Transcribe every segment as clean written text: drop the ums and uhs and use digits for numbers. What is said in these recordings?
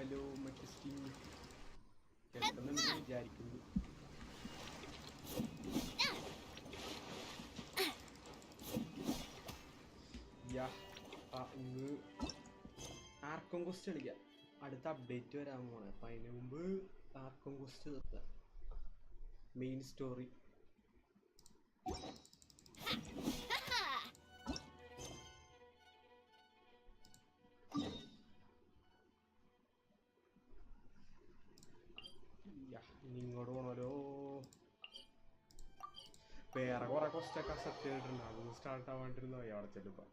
Hello, my Christine. Yeah, Archon question again. At the update, I'm going to find Archon question. Main story. Yeah, Ningodo. Pera ora costa casa terna, start avanti no yarcheduba.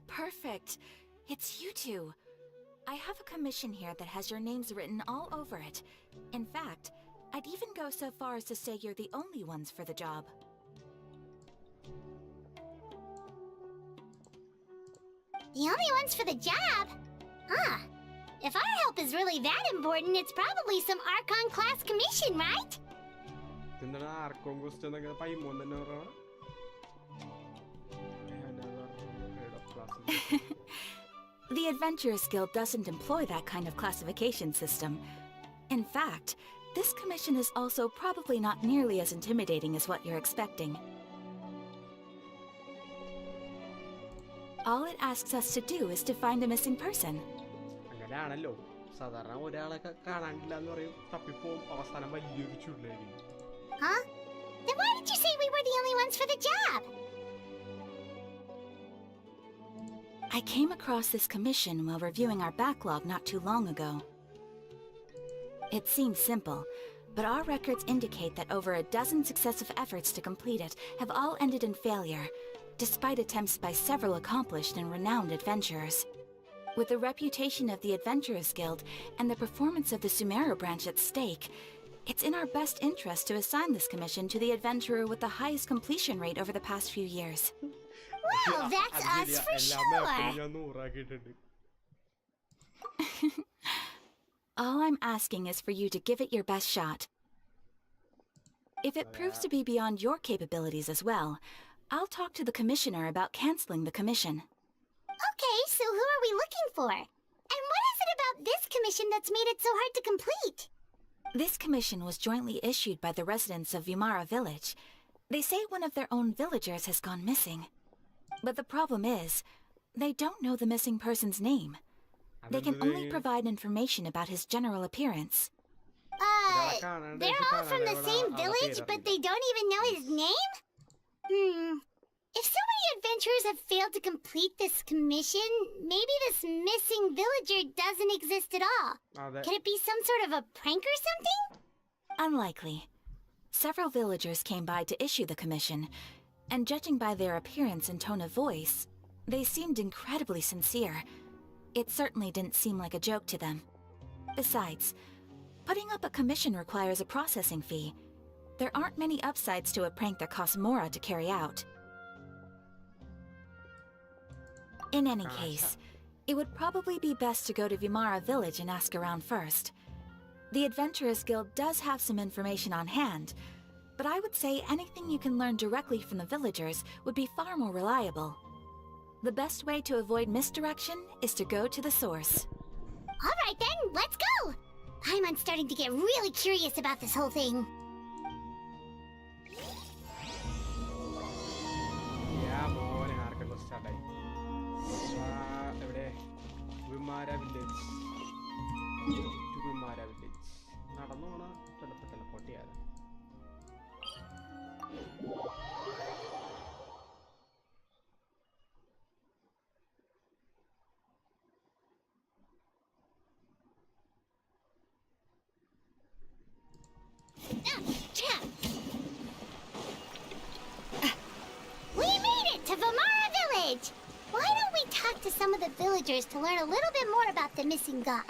Perfect. It's you two. I have a commission here that has your names written all over it. In fact, I'd even go so far as to say you're the only ones for the job. The only ones for the job? Huh. If our help is really that important, it's probably some Archon class commission, right? The Adventurers Guild doesn't employ that kind of classification system. In fact, this commission is also probably not nearly as intimidating as what you're expecting. All it asks us to do is to find a missing person. Huh? Then why did you say we were the only ones for the job? I came across this commission while reviewing our backlog not too long ago. It seems simple, but our records indicate that over a dozen successive efforts to complete it have all ended in failure, despite attempts by several accomplished and renowned adventurers. With the reputation of the Adventurers Guild and the performance of the Sumeru branch at stake, it's in our best interest to assign this commission to the adventurer with the highest completion rate over the past few years. Well, that's us for sure! All I'm asking is for you to give it your best shot. If it proves to be beyond your capabilities as well, I'll talk to the commissioner about canceling the commission. Okay, so who are we looking for? And what is it about this commission that's made it so hard to complete? This commission was jointly issued by the residents of Vimara village. They say one of their own villagers has gone missing. But the problem is, they don't know the missing person's name. They can only provide information about his general appearance. They're all from the same village, but they don't even know his name? If so many adventurers have failed to complete this commission, maybe this missing villager doesn't exist at all. Could it be some sort of a prank or something? Unlikely. Several villagers came by to issue the commission, and judging by their appearance and tone of voice, they seemed incredibly sincere. It certainly didn't seem like a joke to them. Besides, putting up a commission requires a processing fee. There aren't many upsides to a prank that costs Mora to carry out. In any case, it would probably be best to go to Vimara village and ask around first. The Adventurers Guild does have some information on hand, but I would say anything you can learn directly from the villagers would be far more reliable. The best way to avoid misdirection is to go to the source. Alright then, let's go! I'm starting to get really curious about this whole thing. Yeah, more Archon was starting. Vimara village. To Vimara village. Nadannona teleport. talk to some of the villagers to learn a little bit more about the missing guy.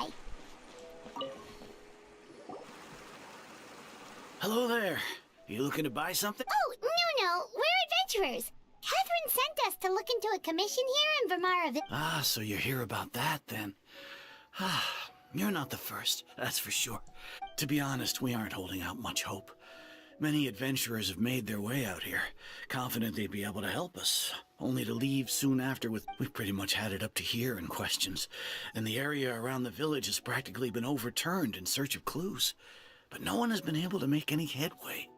Hello there. You looking to buy something? Oh, no, we're adventurers. Catherine sent us to look into a commission here in Vermara Village. Ah, so you hear about that then. Ah, you're not the first, that's for sure. To be honest, we aren't holding out much hope. Many adventurers have made their way out here, confident they'd be able to help us, only to leave soon after with... We've pretty much had it up to here in questions, and the area around the village has practically been overturned in search of clues. But no one has been able to make any headway.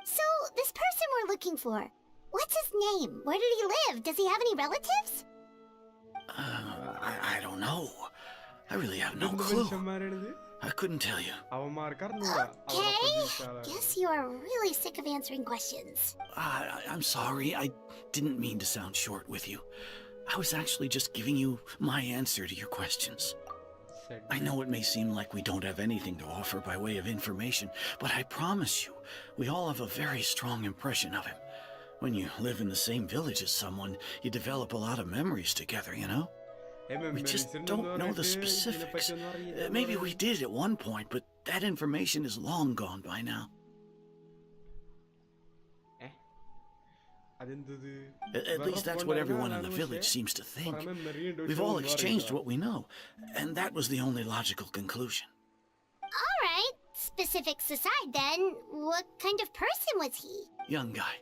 So, this person we're looking for, what's his name? Where did he live? Does he have any relatives? I don't know. I really have no clue. I couldn't tell you. Okay. Guess you are really sick of answering questions. I'm sorry. I didn't mean to sound short with you. I was actually just giving you my answer to your questions. I know it may seem like we don't have anything to offer by way of information, but I promise you, we all have a very strong impression of him. When you live in the same village as someone, you develop a lot of memories together, you know? We just don't know the specifics. Maybe we did at one point, but that information is long gone by now. At least that's what everyone in the village seems to think. We've all exchanged what we know, and that was the only logical conclusion. Alright, specifics aside then, what kind of person was he? Young guy,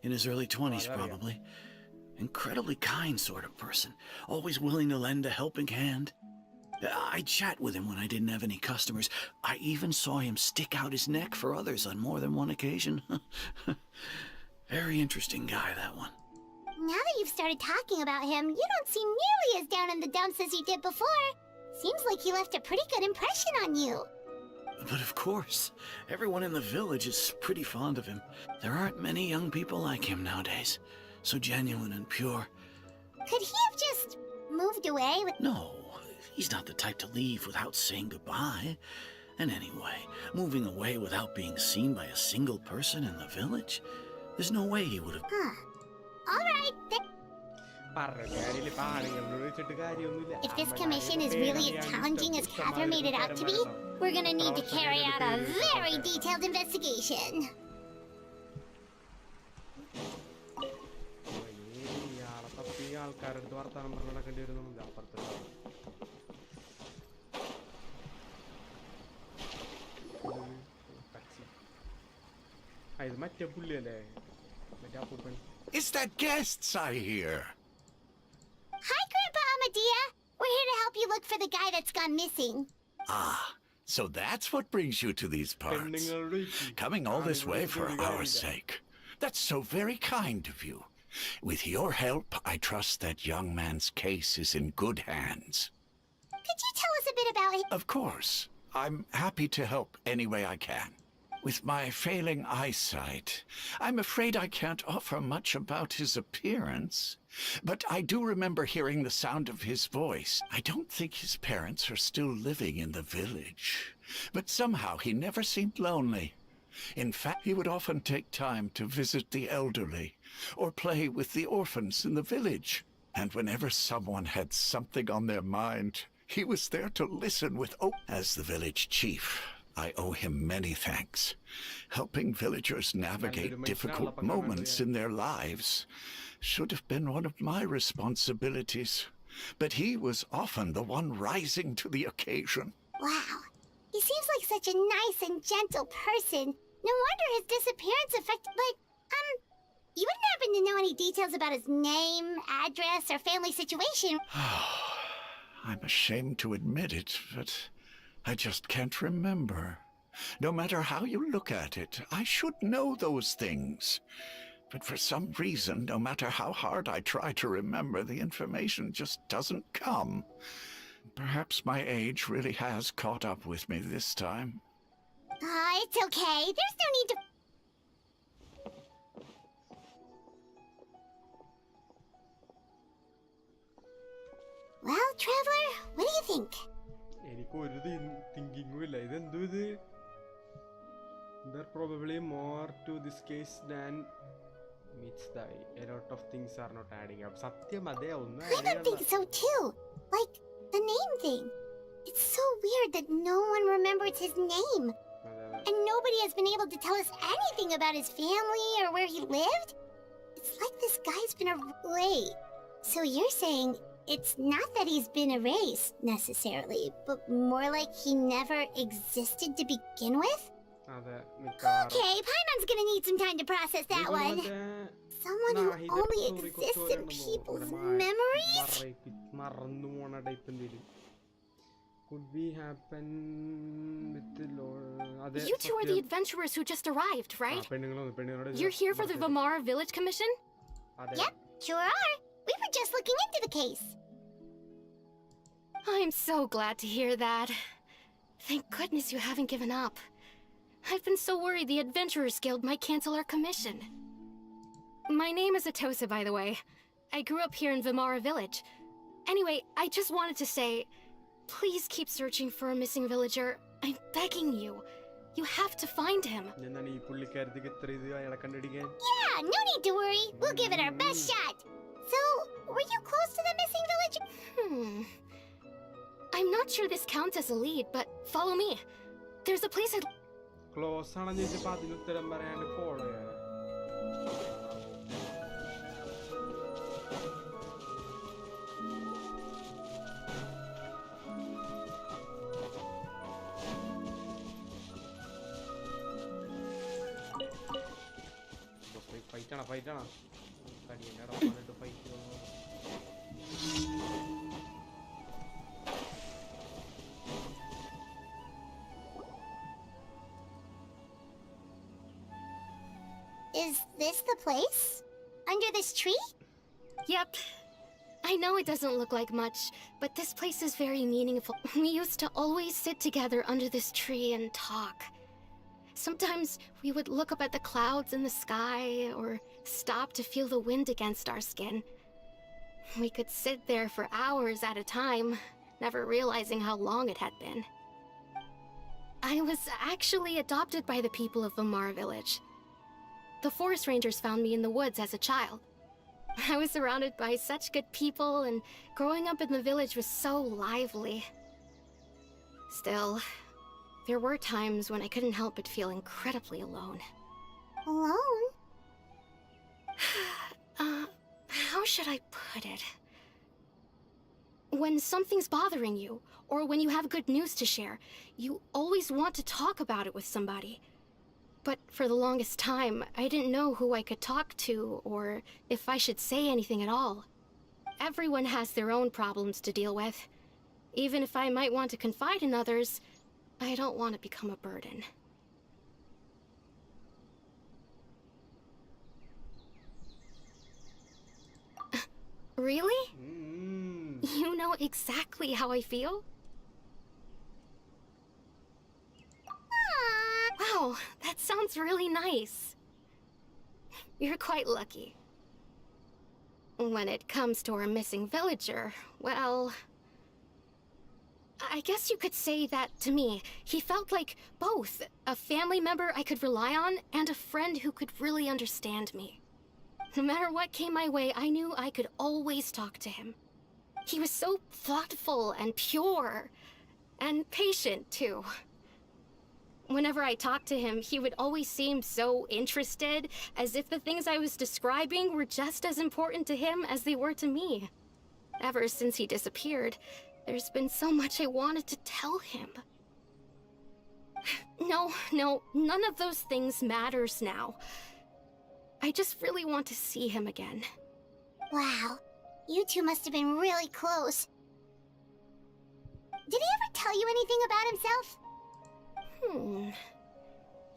in his early 20s probably. Incredibly kind sort of person, always willing to lend a helping hand. I'd chat with him when I didn't have any customers. I even saw him stick out his neck for others on more than one occasion. Very interesting guy, that one. Now that you've started talking about him, you don't seem nearly as down in the dumps as you did before. Seems like he left a pretty good impression on you. But of course, everyone in the village is pretty fond of him. There aren't many young people like him nowadays. So genuine and pure. Could he have just moved away with... No, he's not the type to leave without saying goodbye. And anyway, moving away without being seen by a single person in the village? There's no way he would have... Huh. Alright, if this commission is really as challenging as Catherine made it out to be, we're gonna need to carry out a very detailed investigation. Is that guests I hear? Hi, Grandpa Amadea. We're here to help you look for the guy that's gone missing. Ah, so that's what brings you to these parts. Coming all this way for our sake. That's so very kind of you. With your help, I trust that young man's case is in good hands. Could you tell us a bit about him? Of course. I'm happy to help any way I can. With my failing eyesight, I'm afraid I can't offer much about his appearance. But I do remember hearing the sound of his voice. I don't think his parents are still living in the village. But somehow he never seemed lonely. In fact, he would often take time to visit the elderly or play with the orphans in the village. And whenever someone had something on their mind, he was there to listen with As the village chief, I owe him many thanks. Helping villagers navigate difficult moments in their lives should have been one of my responsibilities. But he was often the one rising to the occasion. Wow. He seems like such a nice and gentle person. No wonder his disappearance affected... But, you wouldn't happen to know any details about his name, address, or family situation? I'm ashamed to admit it, but I just can't remember. No matter how you look at it, I should know those things. But for some reason, no matter how hard I try to remember, the information just doesn't come. Perhaps my age really has caught up with me this time. It's okay. There's no need to... Well, Traveler, what do you think? There probably more to this case than meets the eye. A lot of things are not adding up. Satyam ade onnu I don't think so too. Like, the name thing. It's so weird that no one remembers his name. And nobody has been able to tell us anything about his family or where he lived. It's like this guy's been away. So you're saying it's not that he's been erased, necessarily, but more like he never existed to begin with? Okay, Paimon's gonna need some time to process that one. Someone who only exists in people's memories? Could be happen with the Lord. You two are the adventurers who just arrived, right? You're here for the Vamara Village Commission? Yep, sure are. We were just looking into the case. I'm so glad to hear that. Thank goodness you haven't given up. I've been so worried the Adventurers Guild might cancel our commission. My name is Atosa, by the way. I grew up here in Vamara Village. Anyway, I just wanted to say, please keep searching for a missing villager. I'm begging you. You have to find him. Yeah, no need to worry. We'll give it our best shot. So, were you close to the missing villager? I'm not sure this counts as a lead, but follow me. There's a place I'd... Close ആണെന്ന് ചോദിച്ചപ്പോൾ അതിന് ഉത്തരം പറയാണ്ട് follow ചെയ്യണം. Fight ആണോ കടിയനാടോ വന്നിട്ട് fight Is this the place? Under this tree? Yep. I know it doesn't look like much, but this place is very meaningful. We used to always sit together under this tree and talk. Sometimes we would look up at the clouds in the sky, or stop to feel the wind against our skin. We could sit there for hours at a time, never realizing how long it had been. I was actually adopted by the people of Vamara Village. The forest rangers found me in the woods as a child. I was surrounded by such good people, and growing up in the village was so lively. Still, there were times when I couldn't help but feel incredibly alone. Alone? How should I put it? When something's bothering you, or when you have good news to share, you always want to talk about it with somebody. But for the longest time, I didn't know who I could talk to, or if I should say anything at all. Everyone has their own problems to deal with. Even if I might want to confide in others, I don't want to become a burden. Really? You know exactly how I feel? Wow, that sounds really nice. You're quite lucky. When it comes to our missing villager, well... I guess you could say that to me. He felt like both a family member I could rely on and a friend who could really understand me. No matter what came my way, I knew I could always talk to him. He was so thoughtful and pure, and patient too. Whenever I talked to him, he would always seem so interested, as if the things I was describing were just as important to him as they were to me. Ever since he disappeared, there's been so much I wanted to tell him. No, none of those things matters now. I just really want to see him again. Wow, you two must have been really close. Did he ever tell you anything about himself?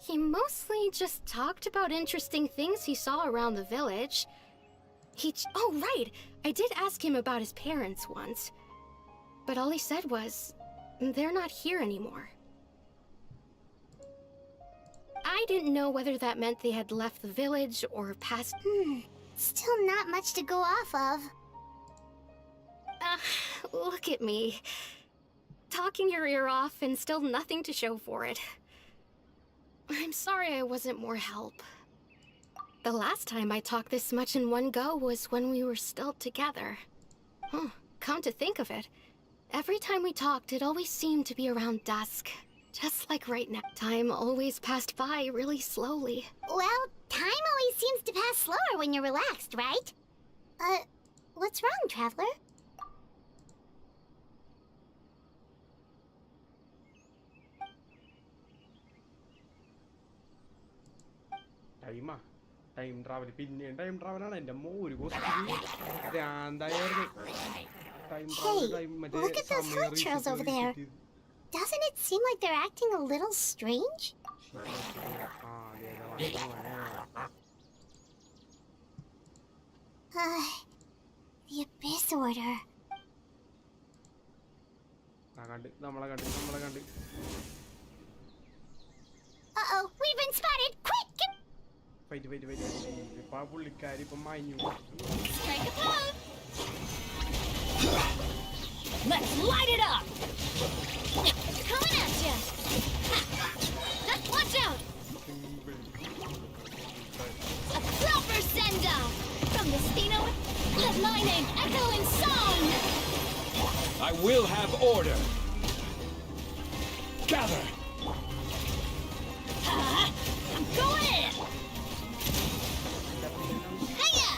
He mostly just talked about interesting things he saw around the village. Oh, right! I did ask him about his parents once. But all he said was, they're not here anymore. I didn't know whether that meant they had left the village or passed... Still not much to go off of. Look at me. Talking your ear off and still nothing to show for it. I'm sorry I wasn't more help. The last time I talked this much in one go was when we were still together. Huh, come to think of it, every time we talked, it always seemed to be around dusk. Just like right now. Time always passed by really slowly. Well, time always seems to pass slower when you're relaxed, right? What's wrong, Traveler? Time travel. Time travel and more. Hey, look at those hilly trails over there. Doesn't it seem like they're acting a little strange? The Abyss Order. Uh-oh, we've been spotted! Quick! Wait. Strike a pose! Let's light it up! Coming at ya! Watch out! A proper send-off! From the Steno, let my name echo in song! I will have order. Gather! I'm going in! Hiya!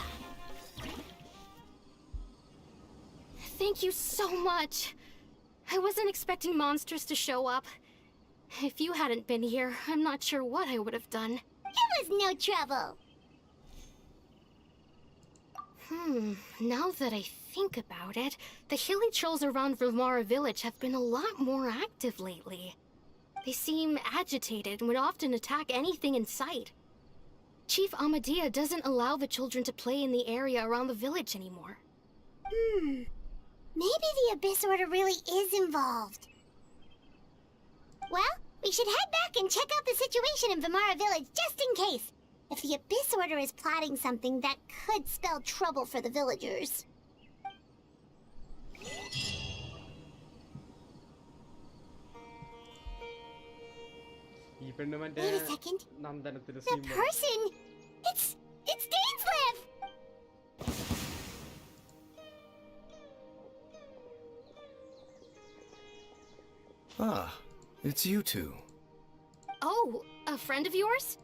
Thank you so much. I wasn't expecting monsters to show up. If you hadn't been here, I'm not sure what I would have done. It was no trouble. Now that I think about it, the hilly trolls around Vimara village have been a lot more active lately. They seem agitated and would often attack anything in sight. Chief Amadea doesn't allow the children to play in the area around the village anymore. Maybe the Abyss Order really is involved. Well, we should head back and check out the situation in Vimara village just in case. If the Abyss Order is plotting something that could spell trouble for the villagers. Wait a second. The person! It's Dainslev! Ah, it's you two. Oh, a friend of yours?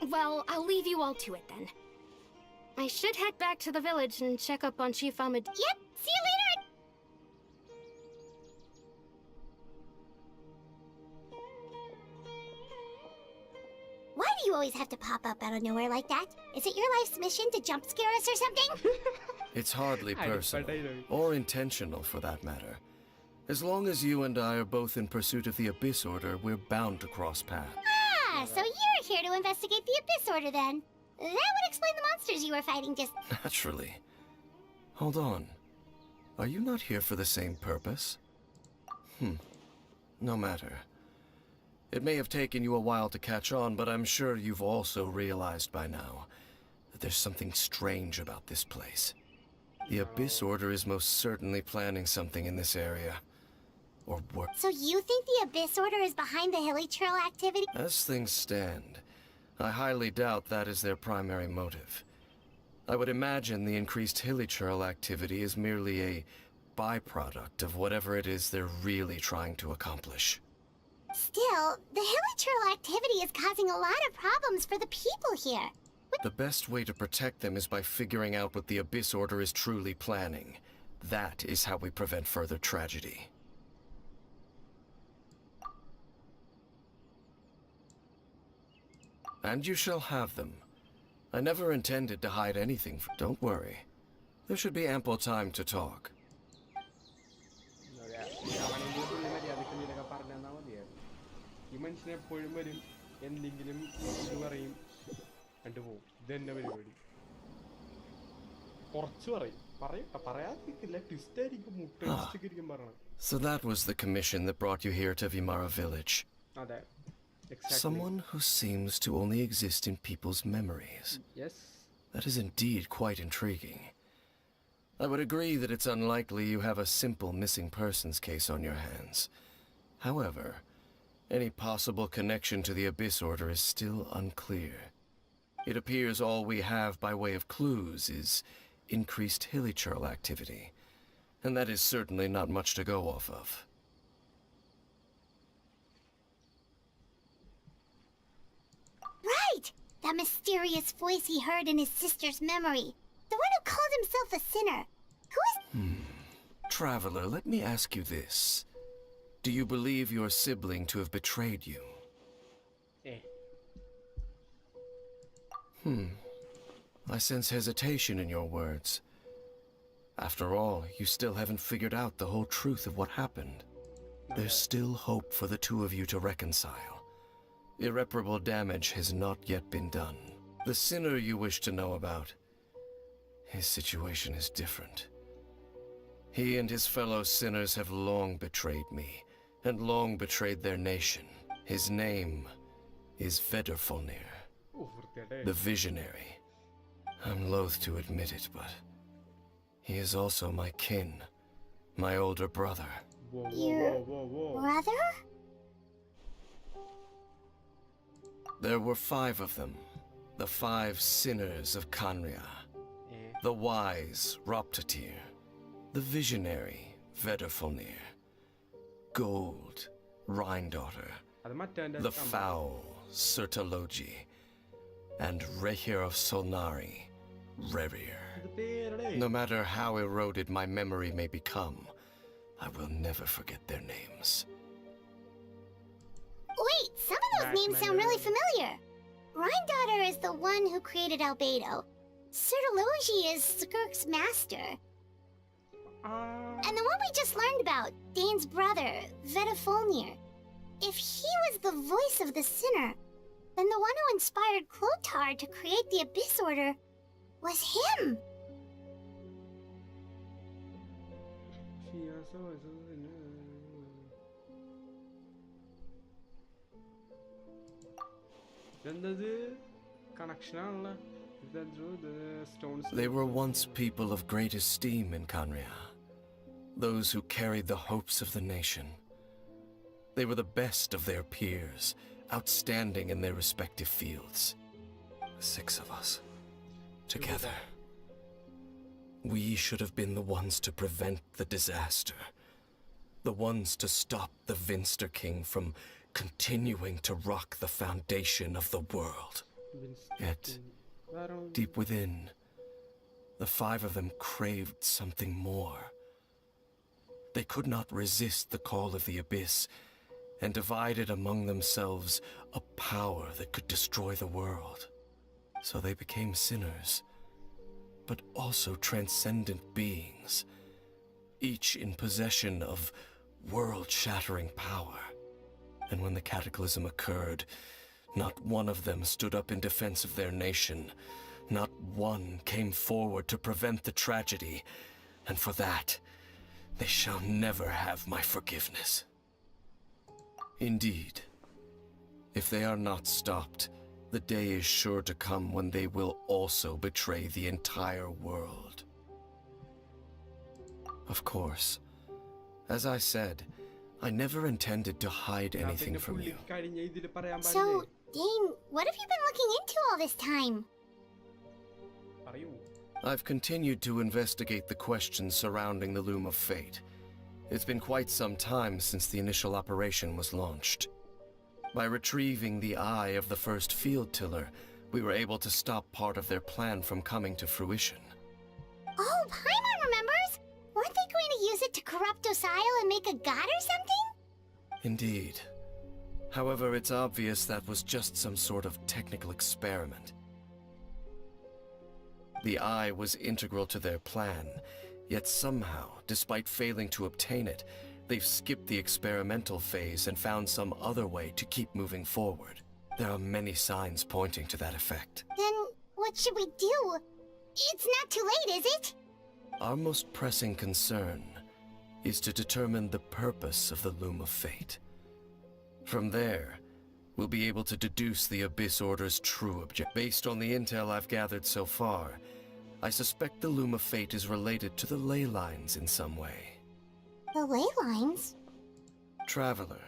Well, I'll leave you all to it then. I should head back to the village and check up on Chief Amadea. Yep, see you later! Why do you always have to pop up out of nowhere like that? Is it your life's mission to jump scare us or something? It's hardly personal, or intentional for that matter. As long as you and I are both in pursuit of the Abyss Order, we're bound to cross paths. Ah, so you're here to investigate the Abyss Order then. That would explain the monsters you were fighting just... Naturally. Hold on. Are you not here for the same purpose? No matter. It may have taken you a while to catch on, but I'm sure you've also realized by now that there's something strange about this place. The Abyss Order is most certainly planning something in this area. Or work. So you think the Abyss Order is behind the hilly trail activity? As things stand, I highly doubt that is their primary motive. I would imagine the increased hilly trail activity is merely a byproduct of whatever it is they're really trying to accomplish. Still, the hilly trail activity is causing a lot of problems for the people here. The best way to protect them is by figuring out what the Abyss Order is truly planning. That is how we prevent further tragedy. And you shall have them. I never intended to hide anything from... Don't worry. There should be ample time to talk. So that was the commission that brought you here to Vimara village. Exactly. Someone who seems to only exist in people's memories. Yes. That is indeed quite intriguing. I would agree that it's unlikely you have a simple missing persons case on your hands. However, any possible connection to the Abyss Order is still unclear. It appears all we have by way of clues is increased hilichurl activity, and that is certainly not much to go off of. Right! That mysterious voice he heard in his sister's memory. The one who called himself a sinner. Who is... Traveler, let me ask you this. Do you believe your sibling to have betrayed you? Eh. I sense hesitation in your words. After all, you still haven't figured out the whole truth of what happened. There's still hope for the two of you to reconcile. Irreparable damage has not yet been done. The sinner you wish to know about, his situation is different. He and his fellow sinners have long betrayed me, and long betrayed their nation. His name is Vedrfolnir, the Visionary. I'm loath to admit it, but he is also my kin, my older brother. Your brother? There were 5 of them, the 5 sinners of Khaenri'ah. The wise Roptatyr, the visionary Vedrfolnir, Gold Rhine-daughter, the foul Sertalogi, and Rehir of Solnari, Rerir. No matter how eroded my memory may become, I will never forget their names. Wait, some of those names sound really familiar. Rhine-daughter is the one who created Albedo. Sertalogi is Skirk's master. And the one we just learned about, Dane's brother, Vedrfolnir. If he was the voice of the sinner, then the one who inspired Clothar to create the Abyss Order was him. They were once people of great esteem in Khaenri'ah, those who carried the hopes of the nation. They were the best of their peers, outstanding in their respective fields. 6 of us, together. We should have been the ones to prevent the disaster. The ones to stop the Vinster King from continuing to rock the foundation of the world. Yet, deep within, the 5 of them craved something more. They could not resist the call of the Abyss, and divided among themselves a power that could destroy the world. So they became sinners, but also transcendent beings, each in possession of world-shattering power. And when the cataclysm occurred, not one of them stood up in defense of their nation. Not one came forward to prevent the tragedy. And for that, they shall never have my forgiveness. Indeed, if they are not stopped, the day is sure to come when they will also betray the entire world. Of course, as I said, I never intended to hide anything from you. So, Dane, what have you been looking into all this time? I've continued to investigate the questions surrounding the Loom of Fate. It's been quite some time since the initial operation was launched. By retrieving the eye of the first field tiller, we were able to stop part of their plan from coming to fruition. Oh, Paimon remembers! Weren't they going to use it to corrupt Osile and make a god or something? Indeed. However, it's obvious that was just some sort of technical experiment. The eye was integral to their plan, yet somehow, despite failing to obtain it, they've skipped the experimental phase and found some other way to keep moving forward. There are many signs pointing to that effect. Then, what should we do? It's not too late, is it? Our most pressing concern is to determine the purpose of the Loom of Fate. From there, we'll be able to deduce the Abyss Order's true objective. Based on the intel I've gathered so far, I suspect the Loom of Fate is related to the ley lines in some way. The ley lines? Traveler,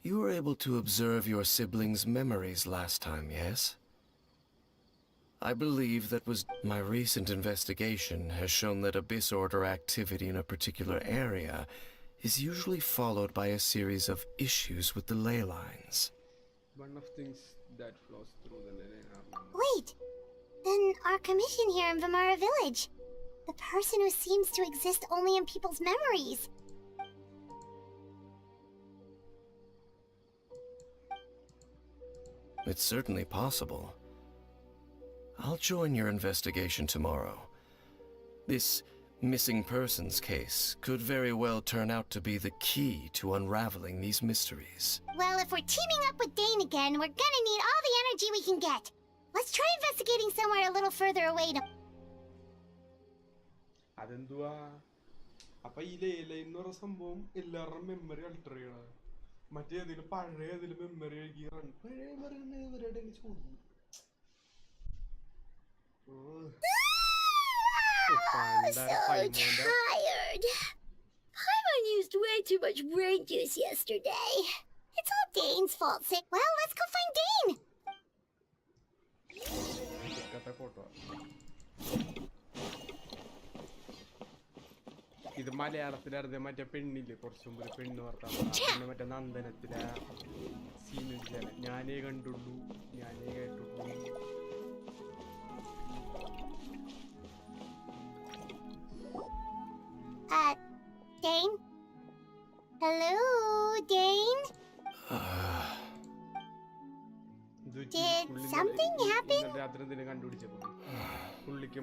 you were able to observe your siblings' memories last time, yes? I believe that was my recent investigation has shown that Abyss Order activity in a particular area is usually followed by a series of issues with the ley lines. One of things that flows through the line. Wait, then our commission here in Vimara Village. The person who seems to exist only in people's memories. It's certainly possible. I'll join your investigation tomorrow. This missing persons case could very well turn out to be the key to unraveling these mysteries. Well, if we're teaming up with Dane again, we're gonna need all the energy we can get. Let's try investigating somewhere a little further away to... അതെന്തുവാ അപ്പൊ ഈ line എന്ന് പറഞ്ഞ സംഭവം എല്ലാവരുടെയും memory alter ചെയ്യണം മറ്റേ ഏതെങ്കിലും പഴയ ഏതെങ്കിലും മെമ്മറി എഴുതിയാണ് പഴയ മെമ്മറി ചോദിക്കും So tired. Paimon used way too much brain juice yesterday. It's all Dane's fault. Well, let's go find Dane. ഇത് മലയാളത്തിലറിയ മറ്റേ പെണ്ണില്ലേ കുറച്ചു മുമ്പ് പെണ്ണ് വർത്താനം മറ്റേ നന്ദനത്തിലെ സീനില്ല ഞാനേ കണ്ടുള്ളൂ ഞാനേ കേട്ടുള്ളൂ Dane? Hello, Dane? Did something happen?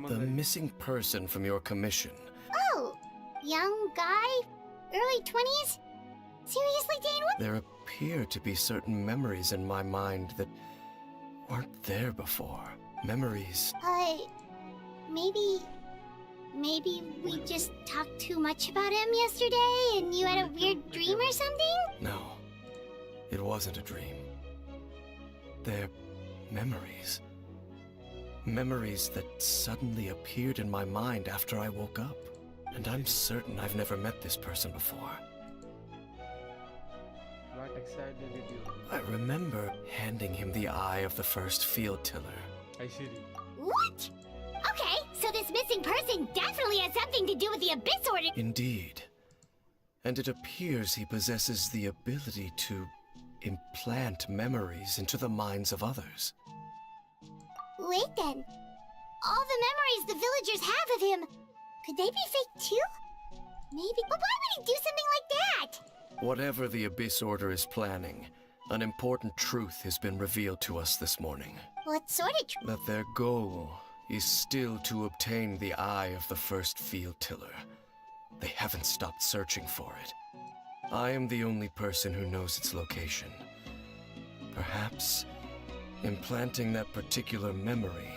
The missing person from your commission. Oh, young guy? Early 20s? Seriously, Dane, what? There appear to be certain memories in my mind that weren't there before. Memories. Maybe we just talked too much about him yesterday and you had a weird dream or something? No, it wasn't a dream. They're memories. Memories that suddenly appeared in my mind after I woke up. And I'm certain I've never met this person before. What exactly did you do? I remember handing him the eye of the first field tiller. I see. What? Okay, so this missing person definitely has something to do with the Abyss Order. Indeed. And it appears he possesses the ability to implant memories into the minds of others. Wait then. All the memories the villagers have of him, could they be fake too? Maybe. But why would he do something like that? Whatever the Abyss Order is planning, an important truth has been revealed to us this morning. What sort of truth? That their goal is still to obtain the eye of the first field tiller. They haven't stopped searching for it. I am the only person who knows its location. Perhaps implanting that particular memory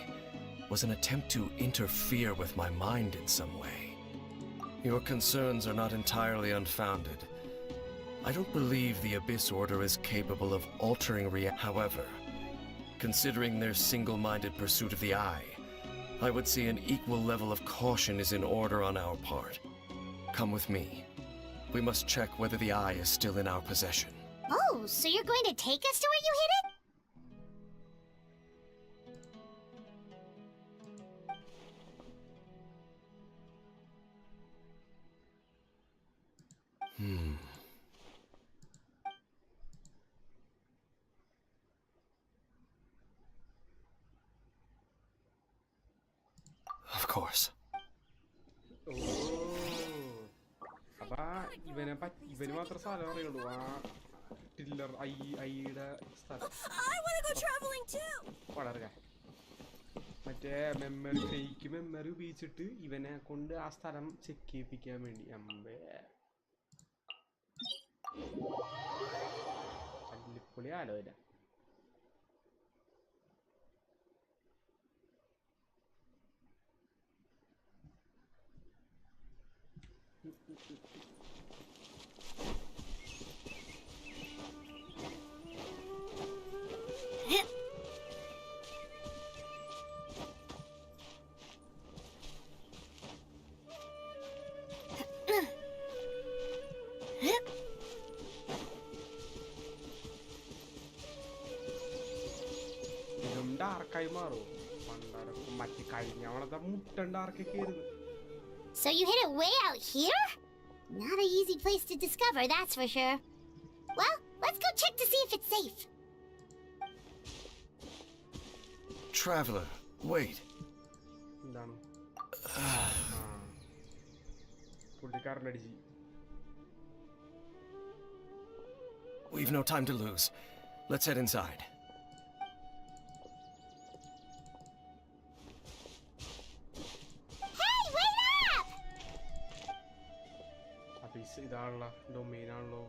was an attempt to interfere with my mind in some way. Your concerns are not entirely unfounded. I don't believe the Abyss Order is capable of altering reality. However, considering their single-minded pursuit of the eye, I would say an equal level of caution is in order on our part. Come with me. We must check whether the eye is still in our possession. Oh, so you're going to take us to where you hid it? Of course. അപ്പൊ ഇവന് മാത്രം സ്ഥലം അറിയുള്ളൂ ആ tiller ഐയുടെ സ്ഥലം വളരുക മറ്റേ മെമ്മറി ഫേക്ക് മെമ്മറി ഉപയോഗിച്ചിട്ട് ഇവനെ കൊണ്ട് ആ സ്ഥലം ചെക്ക് ചെയ്യിപ്പിക്കാൻ വേണ്ടി അമ്പേ അല്ലിപ്പൊളി ആലോചന ഇതും ഡാർക്കായി മാറും So you hid it way out here? Not an easy place to discover, that's for sure. Well, let's go check to see if it's safe. Traveler, wait. We've no time to lose. Let's head inside. Hey, wait up! ഇതാണല്ലോ domain ആണല്ലോ.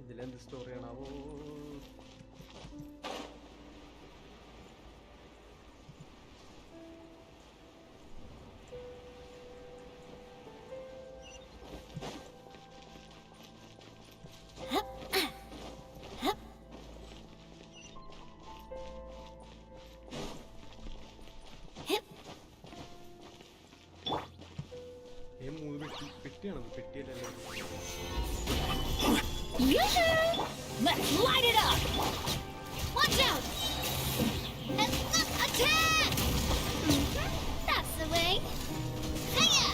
ഇതിലെന്ത് സ്റ്റോറിയാണാവോ? പെട്ടിയാണത്, പെട്ടിയല്ലല്ലോ. Let's light it up! Watch out! Attack! That's the way. Hiya!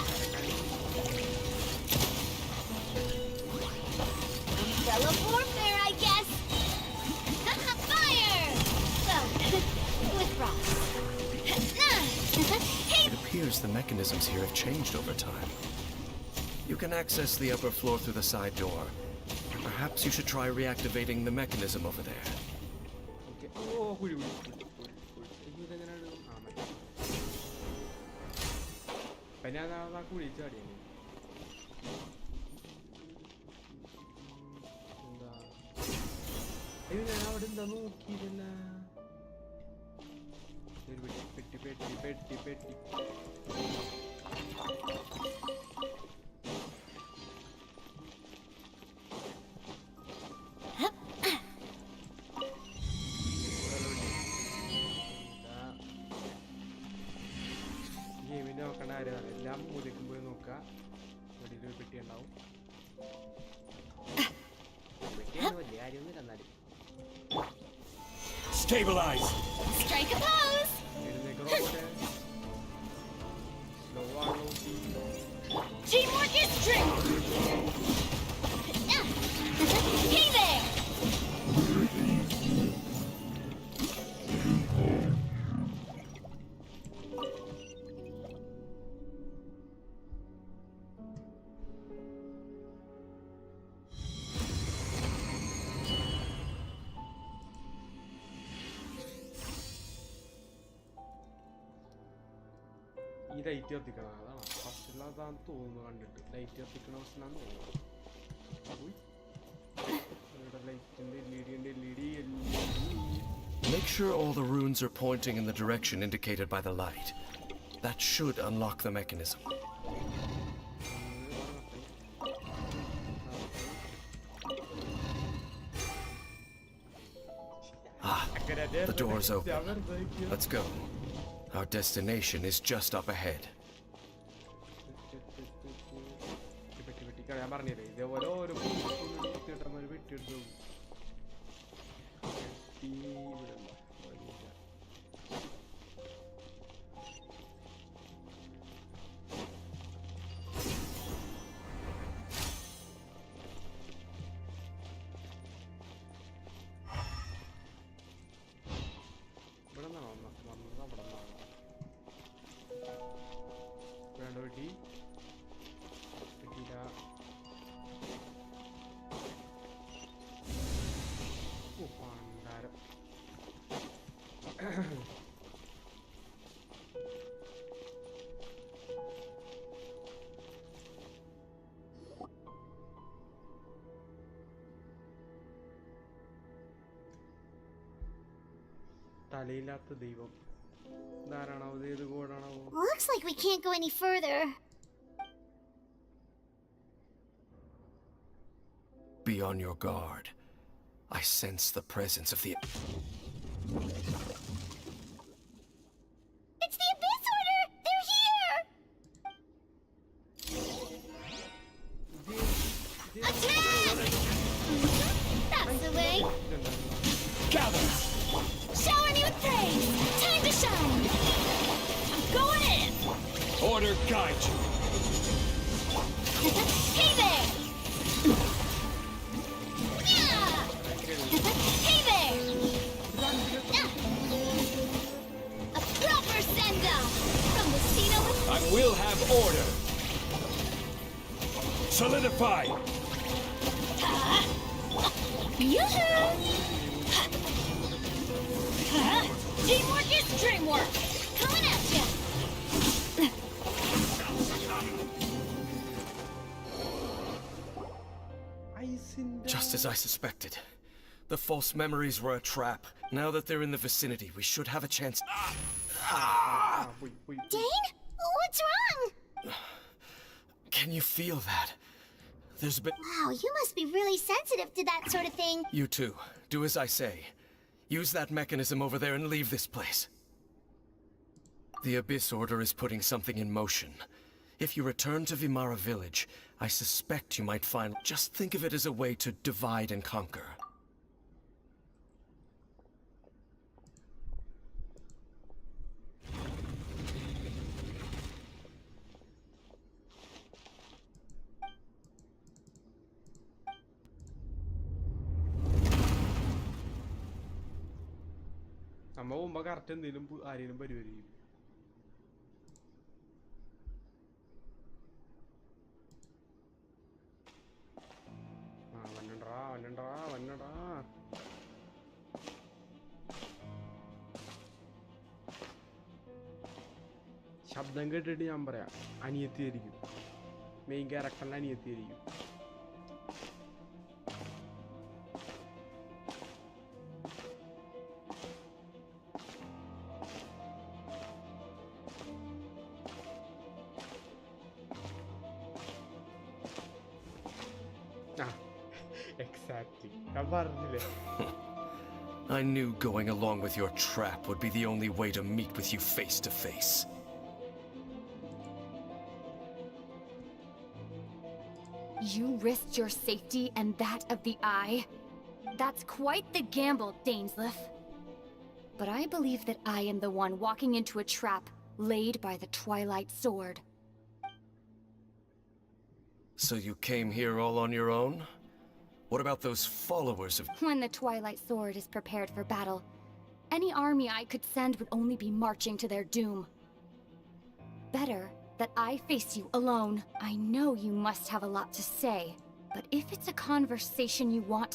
Umbrella warfare, I guess. Fire! Well, with rocks. It appears the mechanisms here have changed over time. You can access the upper floor through the side door. Perhaps you should try reactivating the mechanism over there. Okay. Oh, കുഴി. ഇതെങ്ങനെയാണ്? പിന്നെ ഞാൻ ആ കുഴി ചാടിയാണ്. എന്താ? അയ്യോ, ഞാൻ അവിടെ എന്താ നോക്കിയില്ല. പെട്ടി. ഗെയിമിൻ്റെ നോക്കേണ്ട കാര്യമാണ്. എല്ലാം മൂലയ്ക്കും പോയി നോക്കുക. വെടിയിൽ പെട്ടി ഉണ്ടാവും. പെട്ടിയാണ് വലിയ കാര്യമൊന്നുമില്ല. എന്നാലും Stabilize! Strike a pose! എഴുന്നേക്ക് റോബോട്ട്. സ്ലോ ആണോ? Teamwork is strength! Hey there! ഈ ലൈറ്റ് കത്തിക്കണം. അതാണ് ഫസ്റ്റിലതാന്ന് തോന്നുന്നു. കണ്ടിട്ട് ലൈറ്റ് കത്തിക്കണ പ്രശ്നമാണെന്ന് തോന്നുന്നു. ലൈറ്റിൻ്റെ LED. Make sure all the runes are pointing in the direction indicated by the light. That should unlock the mechanism. The door's open. Let's go. Our destination is just up ahead. ഞാൻ പറഞ്ഞില്ലേ, ഇതേപോലെ ഓരോ വെട്ടിയെടുത്തു. ഇവിടെ നിന്നാണോ വന്നത്? അവിടെ നിന്നാണോ? വേണ്ട വെട്ടി. വെട്ടിയില്ല. പണ്ടാരം. തലയില്ലാത്ത ദൈവം ധാരാണാവോ ഏത് കോടാണാവോ Looks like we can't go any further. Be on your guard. I sense the presence of the... It's the Abyss Order! They're here! Attack! That's the way. Gather! Shower me with praise! Time to shine! I'm going in! Order guide you! Hey there! Yeah! Hey there! A proper send-off from the Cena with... I will have order! Solidify! Yoo-hoo! Teamwork is dreamwork! Coming at ya! Just as I suspected. The false memories were a trap. Now that they're in the vicinity, we should have a chance... Dane? What's wrong? Can you feel that? There's been... Wow, you must be really sensitive to that sort of thing. You too. Do as I say. Use that mechanism over there and leave this place. The Abyss Order is putting something in motion. If you return to Vimara Village, I suspect you might find... Just think of it as a way to divide and conquer. നമ്മ പോകുമ്പോ correct എന്തെങ്കിലും ആരെങ്കിലും പരിപാടിക്കും വന്നടാ ശബ്ദം കേട്ടിട്ട് ഞാൻ പറയാം അനിയത്തിയായിരിക്കും main ക്യാരക്ടറിന്റെ അനിയത്തിയായിരിക്കും Exactly. I knew going along with your trap would be the only way to meet with you face to face. You risked your safety and that of the Eye? That's quite the gamble, Dainsleif. But I believe that I am the one walking into a trap laid by the Twilight Sword. So you came here all on your own? What about those followers of... When the Twilight Sword is prepared for battle, any army I could send would only be marching to their doom. Better that I face you alone. I know you must have a lot to say, but if it's a conversation you want,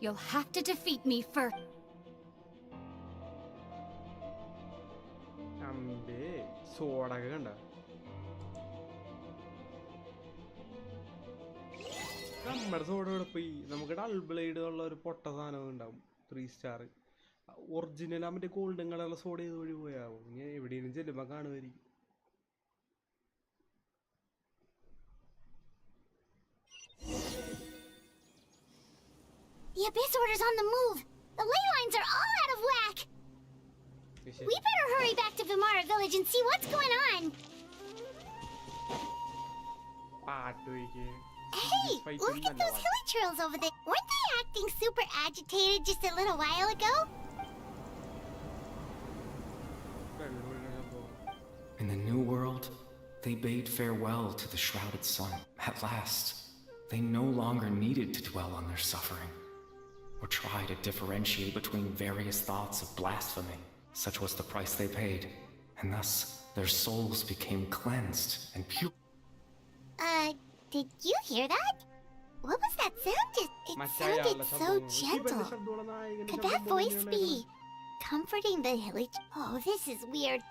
you'll have to defeat me first. സോഡൊക്കെ കണ്ട നമ്മുടെ സോഡ് ഇവിടെ പോയി നമുക്ക് dull blade ഉള്ള ഒരു പൊട്ട സാധനം ഉണ്ടാവും 3 സ്റ്റാർ ഒറിജിനൽ ആ മറ്റേ ഗോൾഡൻ കളറുള്ള സോഡ് ചെയ്ത് വഴി പോയാവും ഇനി എവിടെയെങ്കിലും ചെല്ലുമ്പോ കാണുമായിരിക്കും The Abyss Order's on the move. The ley lines are all out of whack. We better hurry back to Vimara Village and see what's going on. Hey, look at those hilly trails over there. Weren't they acting super agitated just a little while ago? In the New World, they bade farewell to the shrouded sun. At last, they no longer needed to dwell on their suffering, or try to differentiate between various thoughts of blasphemy. Such was the price they paid, and thus their souls became cleansed and pure. Did you hear that? What was that sound? It sounded so gentle. Could that voice be comforting the hilly... Oh, this is weird.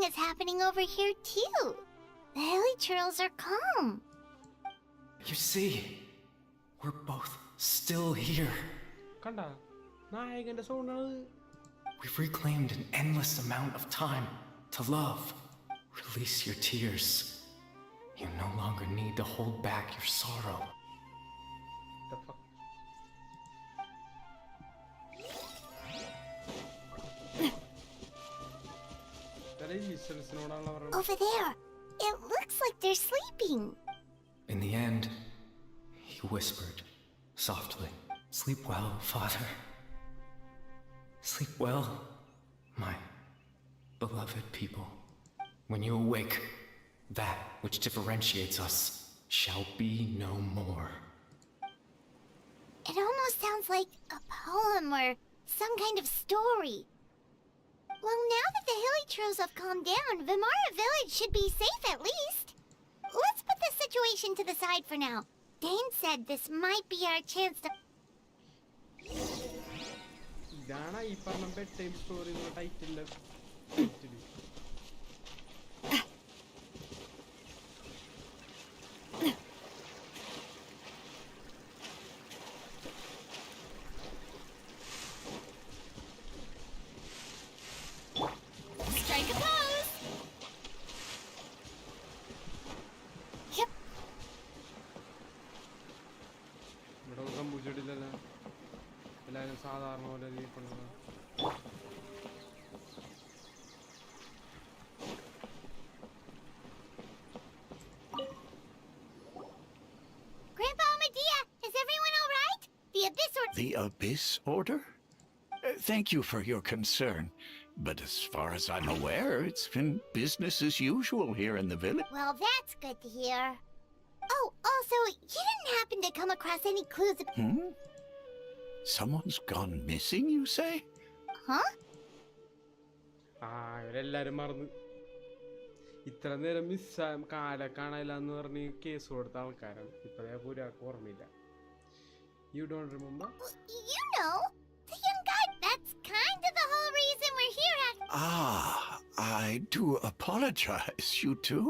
is happening over here too. The hilly churls are calm. You see, we're both still here. കണ്ട നായകന്റെ സൗണ്ടാണ്. We've reclaimed an endless amount of time to love. Release your tears. You no longer need to hold back your sorrow. The fuck? Over there. It looks like they're sleeping. In the end, he whispered softly, "Sleep well, Father. Sleep well, my beloved people. When you awake, that which differentiates us shall be no more." It almost sounds like a poem or some kind of story. Well, now that the hilly churls have calmed down, Vimara village should be safe at least. Let's put this situation to the side for now. Dane said this might be our chance to... ഇതാണ് ഈ പറഞ്ഞ bed time story title. Strike a pose! Yep. ഇവിടെ ഒന്നും സംഭവിച്ചിട്ടില്ലല്ലോ. എല്ലാവരും സാധാരണ പോലെ ജീവിക്കുന്നത്. Grandpa Medea, is everyone all right? The Abyss or... The Abyss Order? Thank you for your concern. But as far as I'm aware, it's been business as usual here in the village. Well, that's good to hear. Oh, also, you didn't happen to come across any clues... Someone's gone missing, you say? Huh? ഇവരെല്ലാരും മറന്നു. ഇത്ര നേരം മിസ്സായ കാലെ കാണാനില്ല എന്ന് പറഞ്ഞ് case കൊടുത്ത ആൾക്കാരാണ്. ഇപ്പഴേ ഒരാൾക്ക് ഓർമ്മയില്ല. You don't remember? You know, the young guy. That's kind of the whole reason we're here at... I do apologize, you two.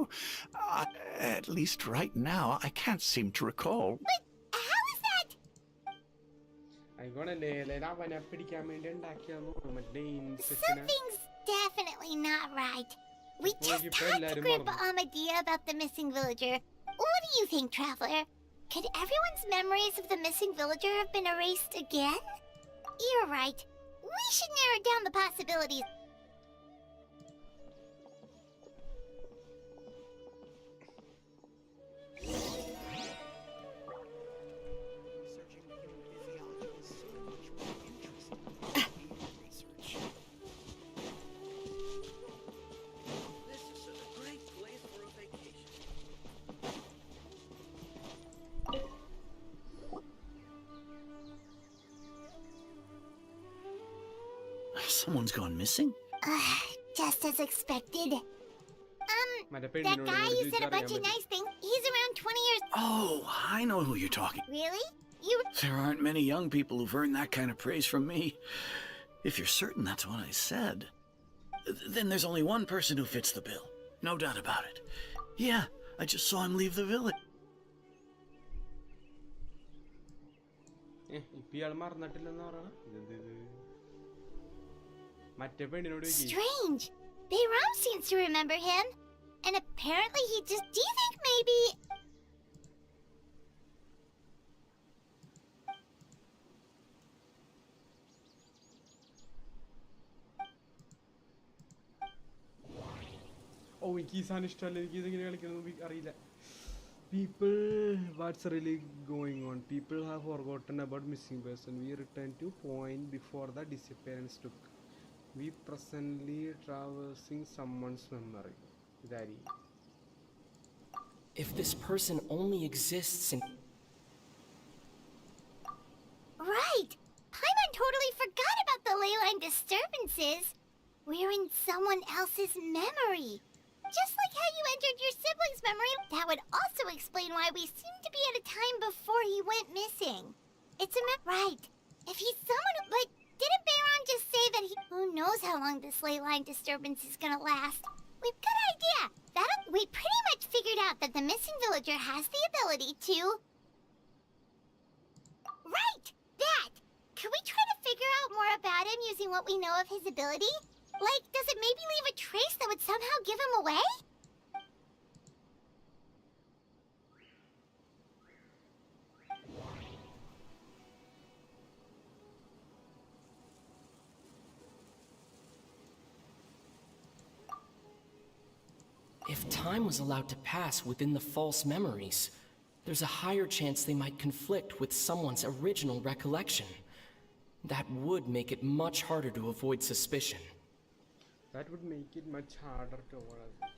At least right now, I can't seem to recall. But how is that? അവനെ പിടിക്കാൻ വേണ്ടി ഉണ്ടാക്കിയാന്ന്. Something's definitely not right. We just talked to Grandpa Amadea about the missing villager. What do you think, Traveler? Could everyone's memories of the missing villager have been erased again? You're right. We should narrow down the possibilities. Someone's gone missing? Just as expected. That guy who said a bunch of nice things, he's around 20 years... Oh, I know who you're talking. Really? You... There aren't many young people who've earned that kind of praise from me. If you're certain that's what I said, then there's only one person who fits the bill. No doubt about it. Yeah, I just saw him leave the village. Strange. Bayram seems to remember him. And apparently he just... Do you think maybe... Oh, എനിക്ക് ഈ സാധനം ഇഷ്ടമല്ല. എനിക്ക് ഇതെങ്ങനെ കളിക്കുന്നത് അറിയില്ല. People, what's really going on? People have forgotten about missing person. We return to point before the disappearance took. We presently traversing someone's memory. Daddy. If this person only exists in... Right! Paimon totally forgot about the ley line disturbances. We're in someone else's memory. Just like how you entered your sibling's memory, that would also explain why we seem to be at a time before he went missing. It's a right. If he's someone who... But didn't Bayron just say that he... Who knows how long this ley line disturbance is gonna last? we've got an idea. We pretty much figured out that the missing villager has the ability to... Right! That! Can we try to figure out more about him using what we know of his ability? Like, does it maybe leave a trace that would somehow give him away? If time was allowed to pass within the false memories, there's a higher chance they might conflict with someone's original recollection. That would make it much harder to avoid suspicion. That would make it much harder to avoid suspicion.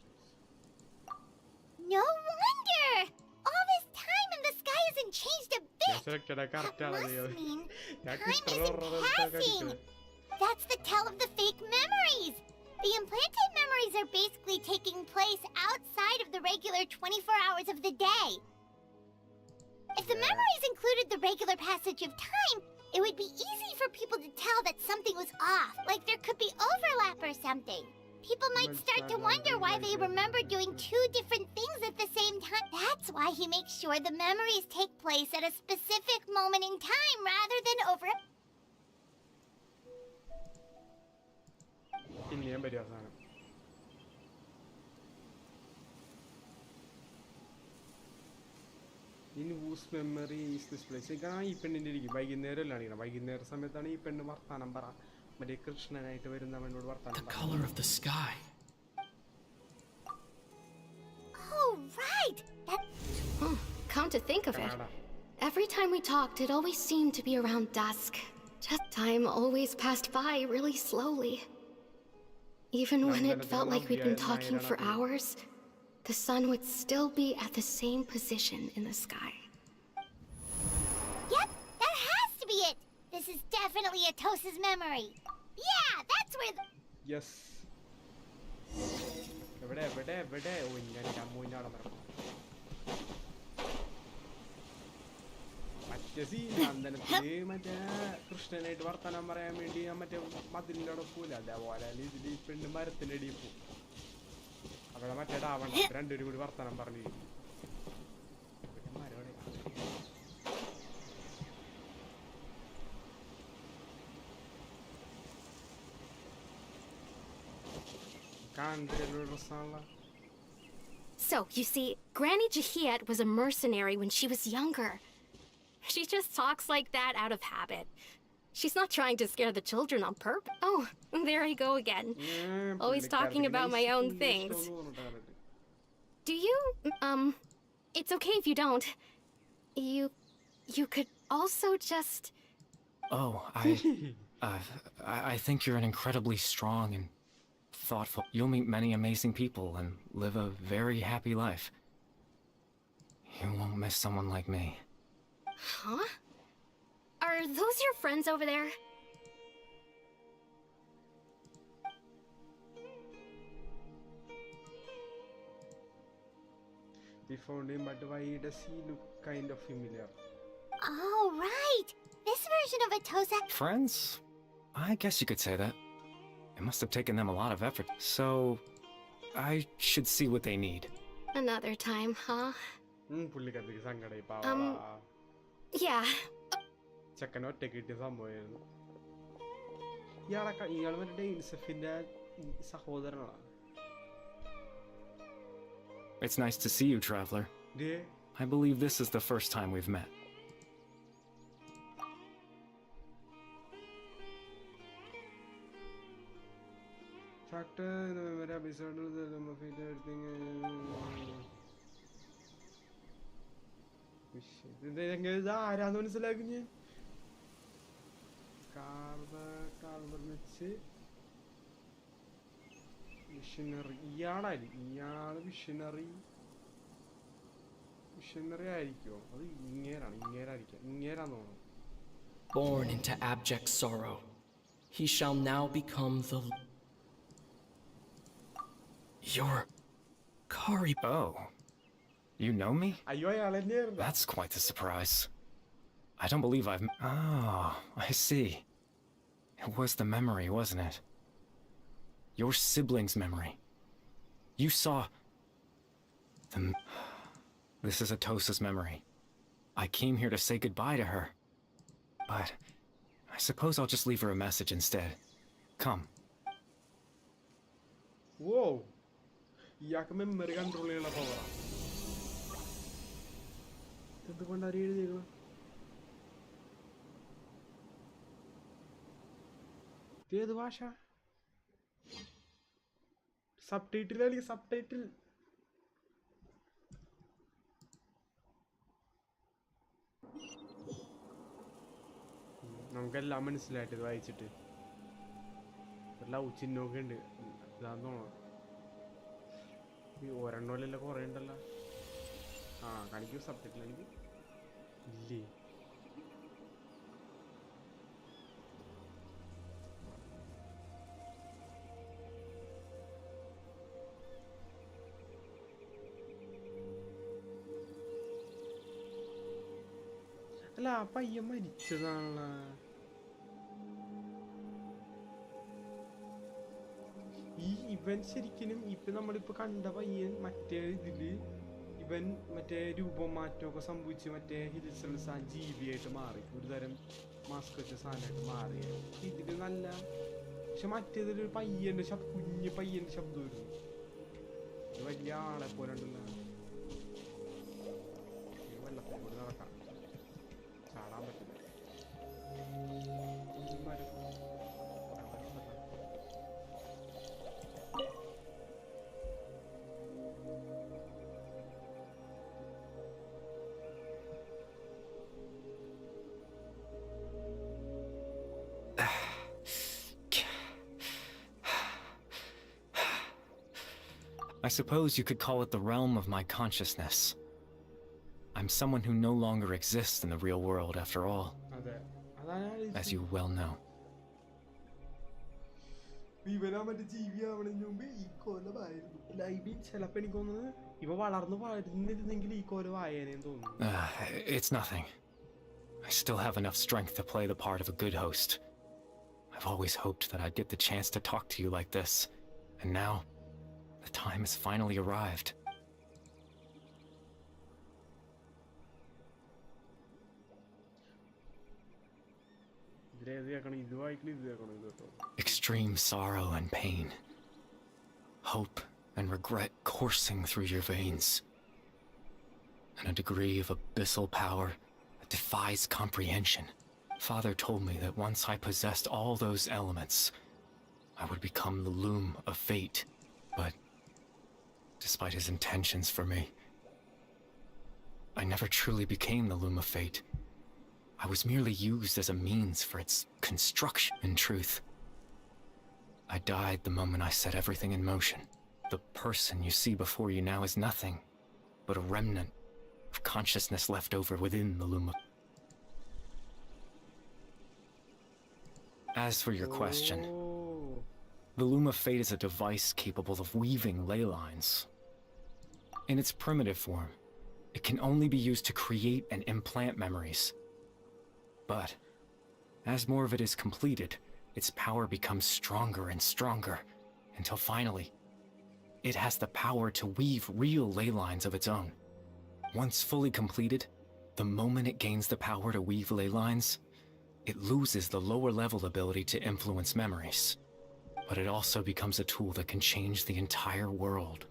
No wonder! All this time and the sky hasn't changed a bit! That must mean time isn't passing! That's the tell of the fake memories! The implanted memories are basically taking place outside of the regular 24 hours of the day. If the memories included the regular passage of time, it would be easy for people to tell that something was off, like there could be overlap or something. People might start to wonder why they remember doing two different things at the same time. That's why he makes sure the memories take place at a specific moment in time rather than over a... പിന്നെയും വരും അവസാനം. In whose memory is this place? കാരണം ഈ പെണ്ണിൻ്റെ ഇരിക്കും വൈകുന്നേരം അല്ല ആണെങ്കിൽ വൈകുന്നേര സമയത്താണ് ഈ പെണ്ണ് വർത്താനം പറ മറ്റേ കൃഷ്ണനായിട്ട് വരുന്നവനോട് വർത്താനം The color of the sky. Oh, right! Come to think of it, every time we talked, it always seemed to be around dusk. Just time always passed by really slowly. Even when it felt like we'd been talking for hours, the sun would still be at the same position in the sky. Yep, that has to be it! This is definitely Atos's memory. Yeah, that's where the... Yes. എവിടെ എവിടെ എവിടെ ഓ ഞാൻ അമ്മൂഞ്ഞാടെ മരം മറ്റേ സീനന്ദനത്തില് മറ്റേ കൃഷ്ണനായിട്ട് വർത്താനം പറയാൻ വേണ്ടി ഞാൻ മറ്റേ മതിലിൻ്റെ അവിടെ പോല അതേപോലെ ഇതിൽ ഈ പെണ്ണ് മരത്തിൻ്റെ അടിയിൽ പോവും അവിടെ മറ്റേ ഡാവണം രണ്ടുപേരും കൂടി വർത്താനം പറഞ്ഞിരിക്കും മരം So, you see, Granny Jahiet was a mercenary when she was younger. She just talks like that out of habit. She's not trying to scare the children on purpose. Oh, there I go again. Always talking about my own things. Do you, it's okay if you don't. You could also just... Oh, I think you're an incredibly strong and thoughtful. You'll meet many amazing people and live a very happy life. You won't miss someone like me. Huh? Are those your friends over there? We found him, but why does he look kind of familiar? Oh, right! This version of Atosa... Friends? I guess you could say that. It must have taken them a lot of effort. So, I should see what they need. Another time, huh? പുള്ളിക്കത്തേക്ക് സങ്കടമായി പാവാ Yeah. ചെക്കനൊറ്റ കിട്ടിയ സംഭവമായിരുന്നു ഇയാൾ മറ്റേ ഇൻസഫിന്റെ സഹോദരനാണ് It's nice to see you, traveler. I believe this is the first time we've met. Factor in the memory episode of the everything. ആരാന്ന് മനസ്സിലാക്കി missionary ഇയാള് മിഷനറി ആയിരിക്കുമോ അത് ഇങ്ങേരാന്ന് തോന്നുന്നു Born into abject sorrow, he shall now become the... You're... Kari... Oh. You know me? അയ്യോ അയാളെന്നെയായിരുന്നു That's quite a surprise. I don't believe I've... Oh, I see. It was the memory, wasn't it? Your sibling's memory. You saw... This is Atosa's memory. I came here to say goodbye to her. But I suppose I'll just leave her a message instead. Come. Whoa! ഇയാൾക്ക് memory control ചെയ്യാനുള്ള പവറാ. എന്തുകൊണ്ടാണ് എഴുതിയത്? ഏത് ഭാഷ? Subtitle അല്ലെങ്കിൽ subtitle? നമുക്കെല്ലാം മനസ്സിലായിട്ട് ഇത് വായിച്ചിട്ട്. ലവ് ചിഹ്നമൊക്കെ ഉണ്ട്. ഇതാന്ന് തോന്നുന്നു. ഈ ഒരെണ്ണമല്ലല്ലോ കുറേ ഉണ്ടല്ലോ. ആ കാണിക്കൂ സബ്ജക്റ്റിൽ എനിക്ക് ഇല്ലേ? അല്ല ആ പയ്യൻ മരിച്ചതാണല്ലോ. ഇവൻ ശരിക്കും ഇപ്പൊ നമ്മളിപ്പോ കണ്ട പയ്യൻ മറ്റേ ഇതില് ഇവൻ മറ്റേ രൂപം മാറ്റമൊക്കെ സംഭവിച്ച് മറ്റേ ഹിൽസ് ജീവിയായിട്ട് മാറി, ഒരു തരം മാസ്ക് വെച്ച സാധനമായിട്ട് മാറിയ ഇതില് നല്ല. പക്ഷെ മറ്റേതൊരു പയ്യന്റെ കുഞ്ഞു പയ്യന്റെ ശബ്ദം വരുന്നു. വലിയ ആളെ പോലെ ഉണ്ടല്ലോ. വെള്ളത്തെ കൂടി നടക്കാം, ചാടാൻ പറ്റില്ല. I suppose you could call it the realm of my consciousness. I'm someone who no longer exists in the real world, after all. As you well know. It's nothing. I still have enough strength to play the part of a good host. I've always hoped that I'd get the chance to talk to you like this, and now the time has finally arrived. Extreme sorrow and pain, hope and regret coursing through your veins, and a degree of abyssal power that defies comprehension. Father told me that once I possessed all those elements, I would become the loom of fate, but despite his intentions for me, I never truly became the loom of fate. I was merely used as a means for its construction. In truth, I died the moment I set everything in motion. The person you see before you now is nothing but a remnant of consciousness left over within the loom of... As for your question, the loom of fate is a device capable of weaving ley lines. In its primitive form, it can only be used to create and implant memories. But as more of it is completed, its power becomes stronger and stronger, until finally, it has the power to weave real ley lines of its own. Once fully completed, the moment it gains the power to weave ley lines, it loses the lower level ability to influence memories. But it also becomes a tool that can change the entire world.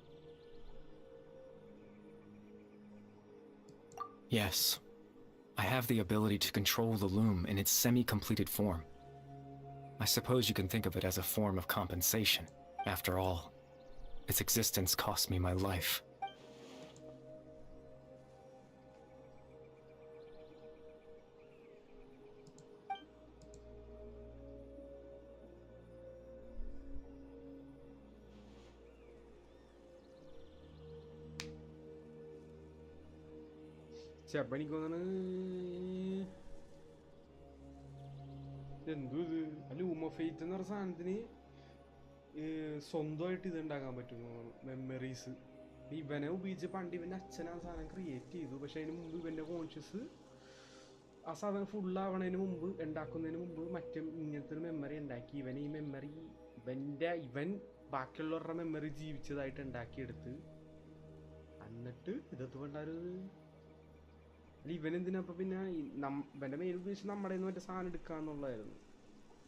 Yes, I have the ability to control the loom in its semi-completed form. I suppose you can think of it as a form of compensation. After all, its existence cost me my life. ചിലപ്പോൾ എനിക്ക് തോന്നുന്നു എന്തോ ഇത് loom of fate എന്ന് പറഞ്ഞ സാധനത്തിന് സ്വന്തമായിട്ട് ഇത് ഉണ്ടാക്കാൻ പറ്റും, മെമ്മറീസ്. ഇവനെ ഉപയോഗിച്ച് പണ്ട് ഇവൻ്റെ അച്ഛൻ ആ സാധനം ക്രിയേറ്റ് ചെയ്തു. പക്ഷെ അതിന് മുമ്പ് ഇവൻ്റെ കോൺഷ്യസ് ആ സാധനം ഫുള്ളാവണതിന് മുമ്പ്, ഉണ്ടാക്കുന്നതിന് മുമ്പ് മറ്റേ ഇങ്ങനത്തെ ഒരു മെമ്മറി ഉണ്ടാക്കി. ഇവൻ ഈ മെമ്മറി ഇവൻ ബാക്കിയുള്ളവരുടെ മെമ്മറി ജീവിച്ചതായിട്ട് ഉണ്ടാക്കിയെടുത്ത് എന്നിട്ട് ഇതൊക്കെ വേണ്ടായിരുന്നു. അല്ല ഇവനെന്തിനാ അപ്പം പിന്നെ ഇവൻ്റെ മെയിൻ ഉദ്ദേശം നമ്മുടെ നിന്ന് മറ്റേ സാധനം എടുക്കാന്നുള്ളതായിരുന്നു.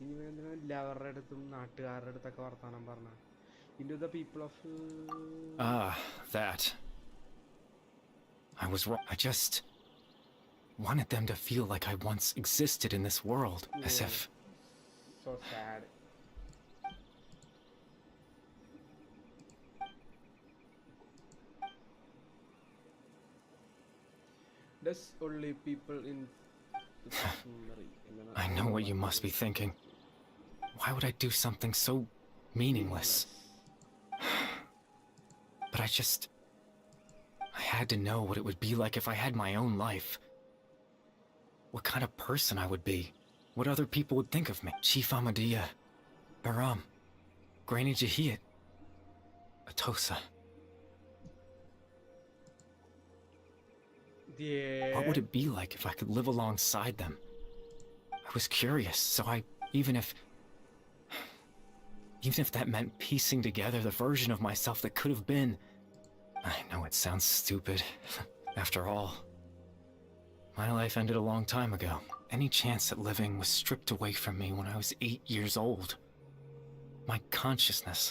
ഇനി ഇവനെന്തിനാ എല്ലാവരുടെ അടുത്തും നാട്ടുകാരുടെ അടുത്തൊക്കെ വർത്താനം പറഞ്ഞ into the people of that. I was wrong. I just wanted them to feel like I once existed in this world, as if... So sad. There's only people in the memory. I know what you must be thinking. Why would I do something so meaningless? But I had to know what it would be like if I had my own life. What kind of person I would be. What other people would think of me. Chief Ahmadiyya, Baram, Granny Jahiyat, Atosa. Yeah. What would it be like if I could live alongside them? I was curious, so even if that meant piecing together the version of myself that could have been. I know it sounds stupid. After all, my life ended a long time ago. Any chance at living was stripped away from me when I was 8 years old. My consciousness,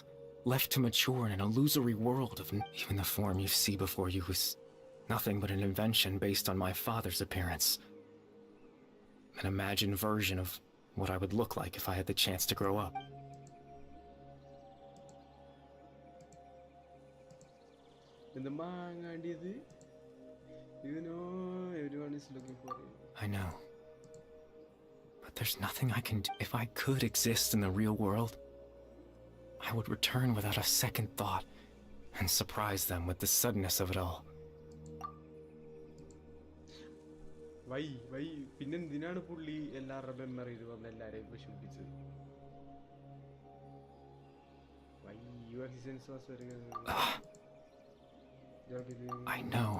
left to mature in an illusory world of... Even the form you see before you was nothing but an invention based on my father's appearance. An imagined version of what I would look like if I had the chance to grow up. In the manga, you know, everyone is looking for you. I know. But there's nothing I can do. If I could exist in the real world, I would return without a second thought and surprise them with the suddenness of it all. Why? പിന്നെന്തിനാണ് പുള്ളി എല്ലാവരുടെ memory ഇത് വന്ന് എല്ലാവരെയും വിഷമിപ്പിച്ചത്? Why? Your sense was very... I know.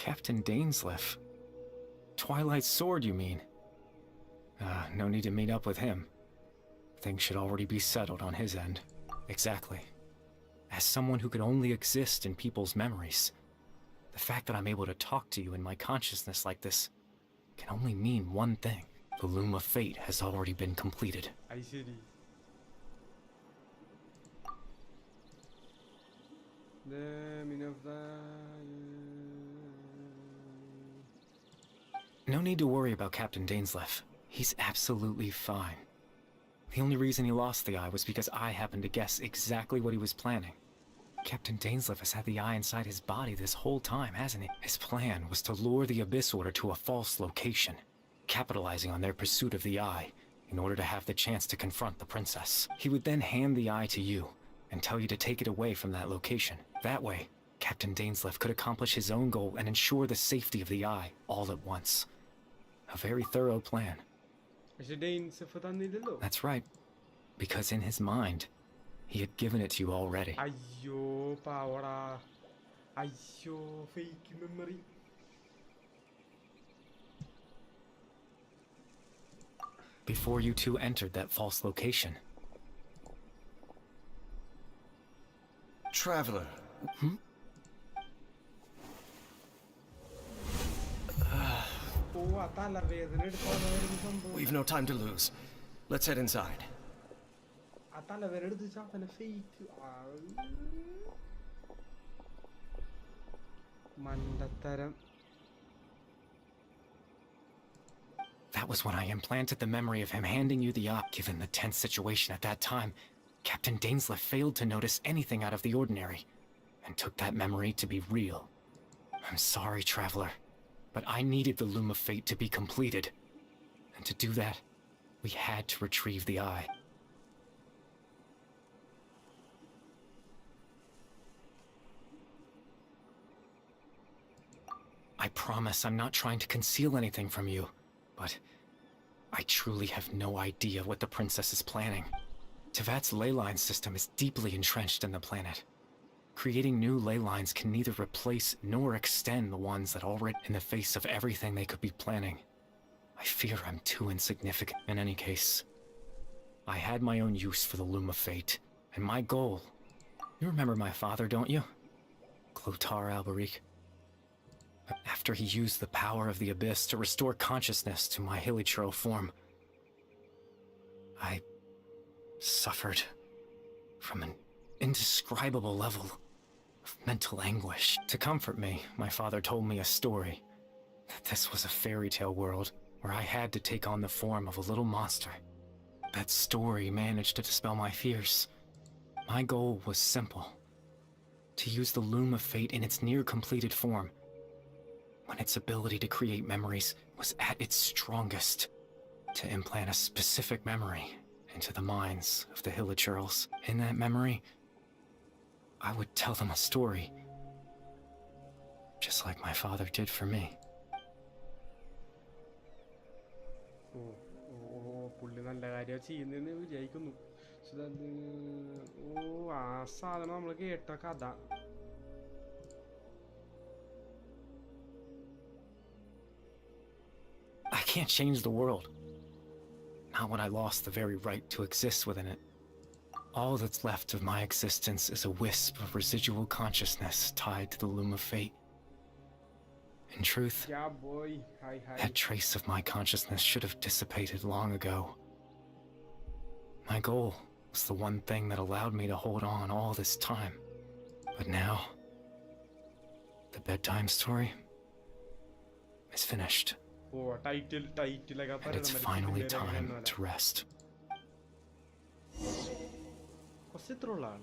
Captain Dainsleif. Twilight Sword, you mean? No need to meet up with him. Things should already be settled on his end. Exactly. As someone who could only exist in people's memories, the fact that I'm able to talk to you in my consciousness like this can only mean one thing. The Loom of Fate has already been completed. I see. No need to worry about Captain Dainsleif. He's absolutely fine. The only reason he lost the eye was because I happened to guess exactly what he was planning. Captain Dainsleif has had the eye inside his body this whole time, hasn't he? His plan was to lure the Abyss Order to a false location, capitalizing on their pursuit of the eye in order to have the chance to confront the princess. He would then hand the eye to you and tell you to take it away from that location. That way, Captain Dainsleif could accomplish his own goal and ensure the safety of the eye all at once. A very thorough plan. That's right. Because in his mind, he had given it to you already. Ayyo, pavada. Ayyo, fake memory. Before you two entered that false location. Traveler. We've no time to lose. Let's head inside. That was when I implanted the memory of him handing you the eye. Given the tense situation at that time, Captain Dainsleif failed to notice anything out of the ordinary, and took that memory to be real. I'm sorry, Traveler, but I needed the Loom of Fate to be completed. And to do that, we had to retrieve the eye. I promise I'm not trying to conceal anything from you, but I truly have no idea what the princess is planning. Tevat's ley line system is deeply entrenched in the planet. Creating new ley lines can neither replace nor extend the ones that already... In the face of everything they could be planning, I fear I'm too insignificant. In any case, I had my own use for the Loom of Fate, and my goal... You remember my father, don't you? Clotar Alberic. After he used the power of the Abyss to restore consciousness to my hilichurl form, I suffered from an indescribable level of mental anguish. To comfort me, my father told me a story. That this was a fairy tale world where I had to take on the form of a little monster. That story managed to dispel my fears. My goal was simple. To use the Loom of Fate in its near-completed form, when its ability to create memories was at its strongest. To implant a specific memory into the minds of the hilichurls. In that memory, I would tell them a story, just like my father did for me. പുള്ളി നല്ല കാര്യം ചെയ്യുന്നെന്ന് വിചാരിക്കുന്നു. ആ സാധനം നമ്മൾ കേട്ട കഥ. I can't change the world. Not when I lost the very right to exist within it. All that's left of my existence is a wisp of residual consciousness tied to the Loom of Fate. In truth, Yeah, boy. Hi. that trace of my consciousness should have dissipated long ago. My goal was the one thing that allowed me to hold on all this time. But now, the bedtime story is finished. Oh, title. And it's finally time to rest. What's it roll on?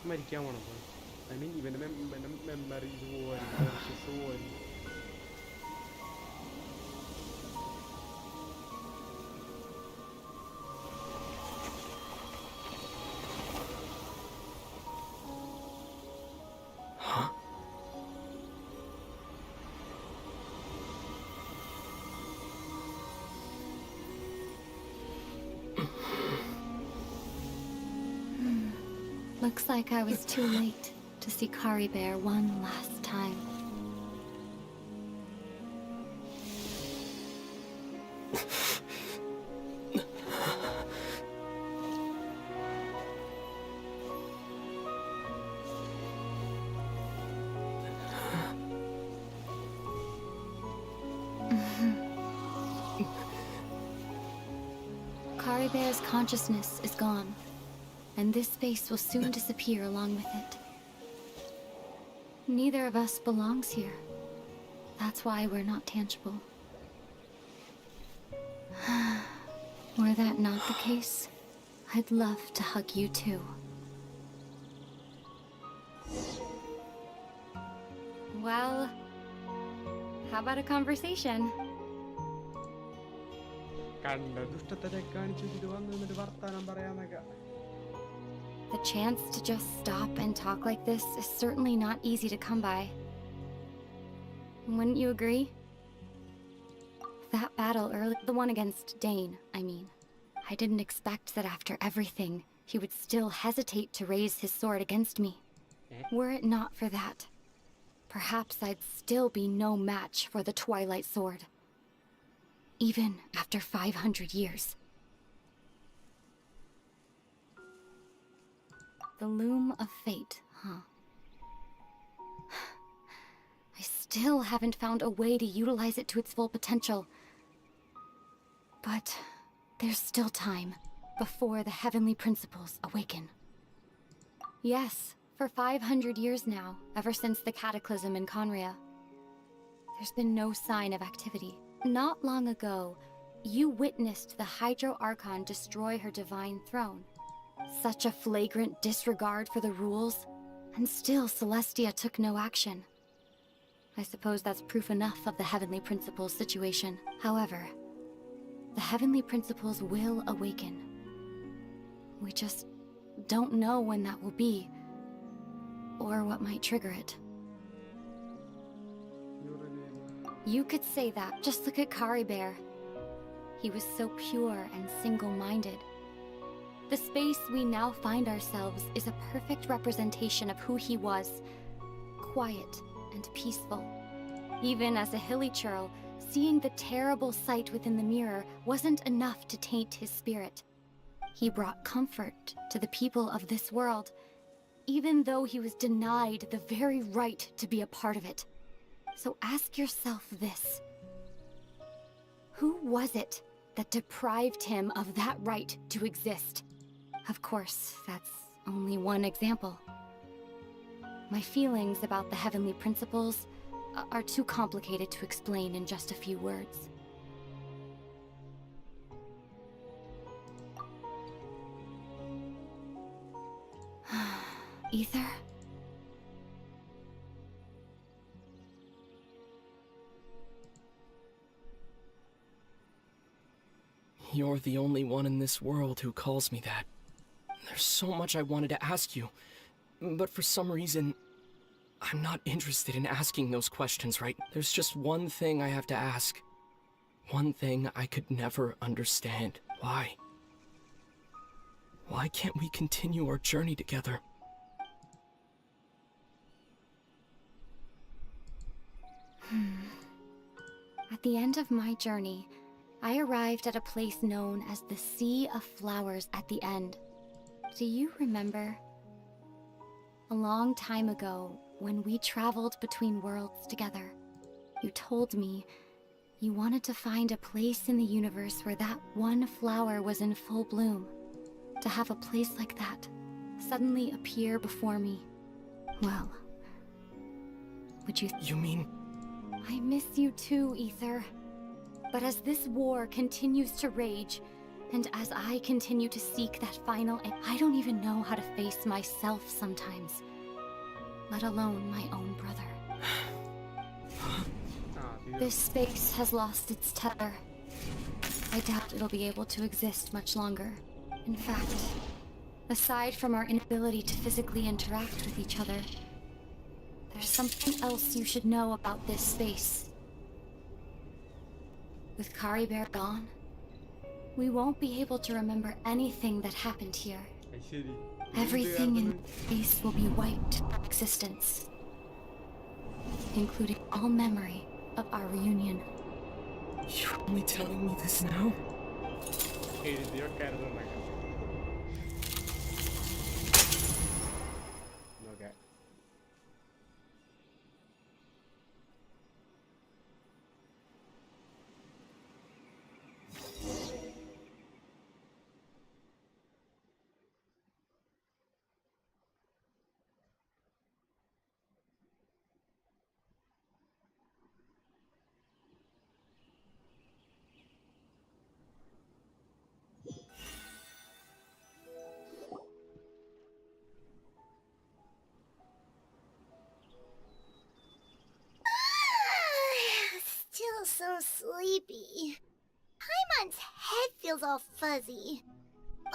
മരിക്കാൻ പോണം. I mean ഇവന്റെ memories പോവാൻ. Looks like I was too late to see Kari Bear one last time. Kari Bear's consciousness is gone, and this space will soon disappear along with it. Neither of us belongs here. That's why we're not tangible. Were that not the case, I'd love to hug you too. Well, how about a conversation? കണ്ട ദുഷ്ടത്തെ കാണിച്ചിട്ട് വന്ന് എന്നിട്ട് വർത്താനം പറയാന്നൊക്കെ. The chance to just stop and talk like this is certainly not easy to come by. Wouldn't you agree? That battle early, the one against Dane, I mean. I didn't expect that after everything, he would still hesitate to raise his sword against me. Were it not for that, perhaps I'd still be no match for the Twilight Sword. Even after 500 years. The Loom of Fate, huh? I still haven't found a way to utilize it to its full potential. But there's still time before the heavenly principles awaken. Yes, for 500 years now, ever since the cataclysm in Conria, there's been no sign of activity. Not long ago, you witnessed the Hydro Archon destroy her divine throne. Such a flagrant disregard for the rules, and still Celestia took no action. I suppose that's proof enough of the Heavenly Principles situation. However, the Heavenly Principles will awaken. We just don't know when that will be, or what might trigger it. You could say that. Just look at Kari Bear. He was so pure and single-minded. The space we now find ourselves is a perfect representation of who he was. Quiet and peaceful. Even as a hilly churl, seeing the terrible sight within the mirror wasn't enough to taint his spirit. He brought comfort to the people of this world, even though he was denied the very right to be a part of it. So ask yourself this. Who was it that deprived him of that right to exist? Of course, that's only one example. My feelings about the heavenly principles are too complicated to explain in just a few words. Ether? You're the only one in this world who calls me that. There's so much I wanted to ask you, but for some reason, I'm not interested in asking those questions, right? There's just one thing I have to ask. One thing I could never understand. Why? Why can't we continue our journey together? At the end of my journey, I arrived at a place known as the Sea of Flowers at the end. Do you remember? A long time ago, when we traveled between worlds together, you told me you wanted to find a place in the universe where that one flower was in full bloom. To have a place like that suddenly appear before me. Well, would you... You mean... I miss you too, Ether. But as this war continues to rage, and as I continue to seek that final end, I don't even know how to face myself sometimes. Let alone my own brother. This space has lost its tether. I doubt it'll be able to exist much longer. In fact, aside from our inability to physically interact with each other, there's something else you should know about this space. With Kari Bear gone, we won't be able to remember anything that happened here. Everything in space will be wiped from existence, including all memory of our reunion. You're only telling me this now? Okay. Still so sleepy. Paimon's head feels all fuzzy.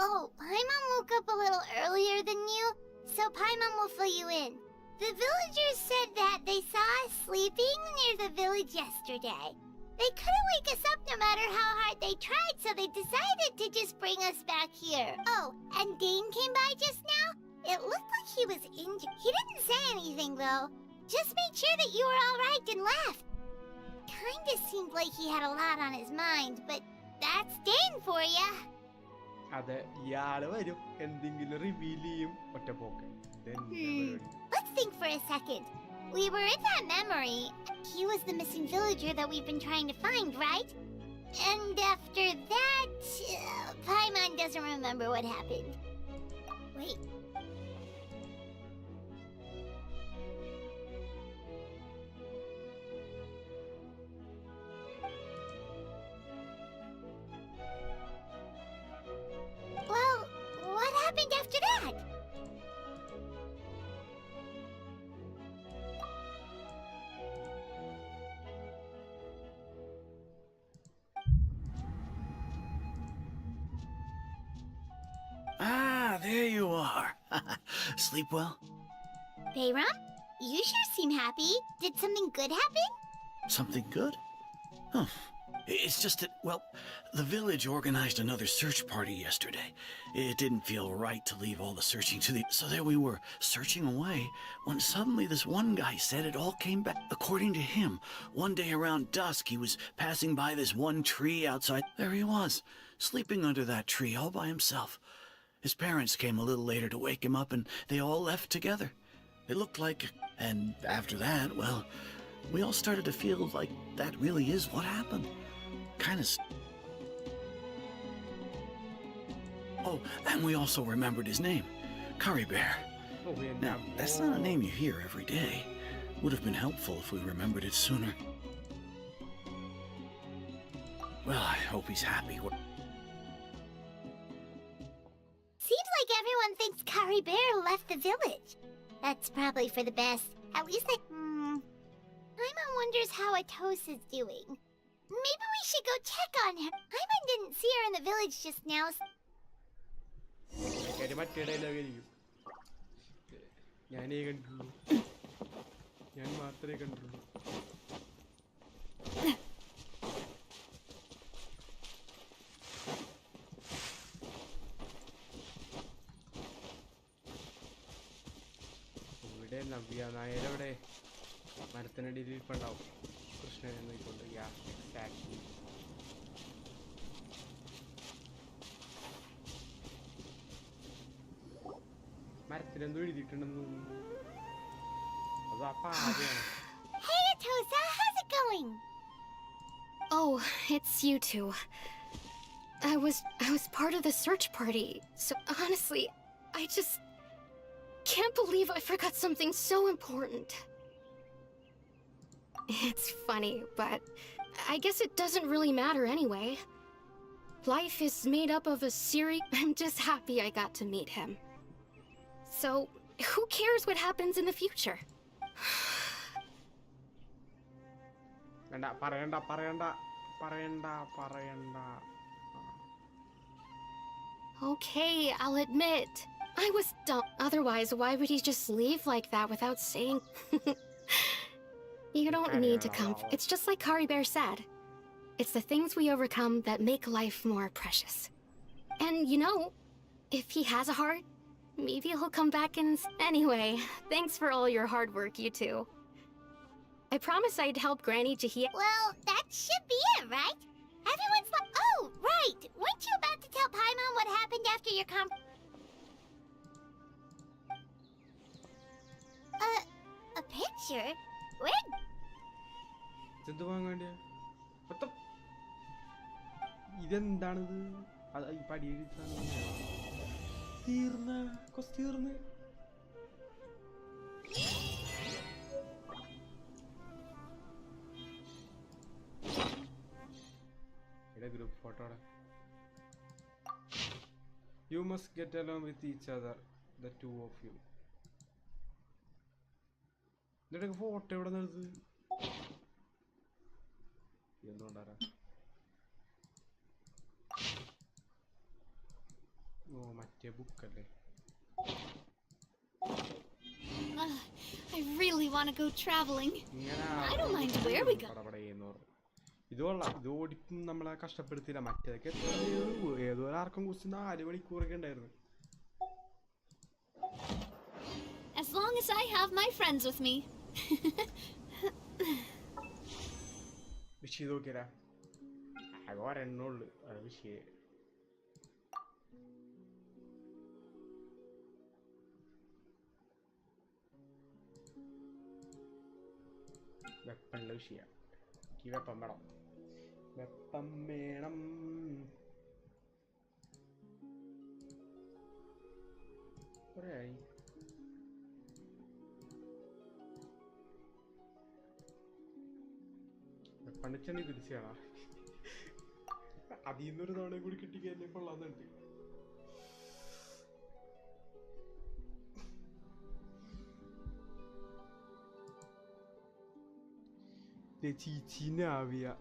Oh, Paimon woke up a little earlier than you, so Paimon will fill you in. The villagers said that they saw us sleeping near the village yesterday. They couldn't wake us up no matter how hard they tried, so they decided to just bring us back here. Oh, and Dane came by just now. It looked like he was injured. He didn't say anything, though. Just made sure that you were all right and left. Kinda seemed like he had a lot on his mind, but that's Dane for ya. അതെ ഇയാള് വരും എന്തെങ്കിലും reveal ചെയ്യും ഒറ്റപ്പോക്ക് Let's think for a second. We were in that memory. He was the missing villager that we've been trying to find, right? And after that, Paimon doesn't remember what happened. Wait. Well, what happened after that? Ah, there you are. Sleep well? Bayram, you sure seem happy. Did something good happen? Something good? Oh, it's just that, well, the village organized another search party yesterday. It didn't feel right to leave all the searching to the... So there we were, searching away, when suddenly this one guy said it all came back. According to him, one day around dusk, he was passing by this one tree outside. There he was, sleeping under that tree all by himself. His parents came a little later to wake him up, and they all left together. It looked like... And after that, well, we all started to feel like that really is what happened. Kind of... Oh, and we also remembered his name. Curry Bear. Now, that's not a name you hear every day. Would have been helpful if we remembered it sooner. Well, I hope he's happy. Seems like everyone thinks Curry Bear left the village. That's probably for the best. At least Paimon wonders how Atosa's doing. Maybe we should go check on her. Paimon didn't see her in the village just now. Navya Nairode Martinity Pandao Krishna and yeah, exactly. Martin and Rudy didn't know. Hey Atosa, how's it going? Oh, it's you two. I was part of the search party, so honestly, I just can't believe I forgot something so important. It's funny, but I guess it doesn't really matter anyway. Life is made up of a series. I'm just happy I got to meet him. So, who cares what happens in the future? Parenda. Okay, I'll admit. I was dumb. Otherwise, why would he just leave like that without saying... You don't need to It's just like Curry Bear said. It's the things we overcome that make life more precious. And you know, if he has a heart, maybe he'll come back and... Anyway, thanks for all your hard work, you two. I promised I'd help Granny Jahia... Well, that should be it, right? Everyone's oh, right! Weren't you about to tell Paimon what happened after your a picture? Where? Group photo. You must get along with each other, the two of you. Let us photo. Oh, my book. I really want to go traveling. I don't mind where we go. As long as I have my friends with me. Weapon Lucia. Give up a medal. Weapon madam. Right. Weapon Chani did see. Adinur not a good critical for London. The Chichinavia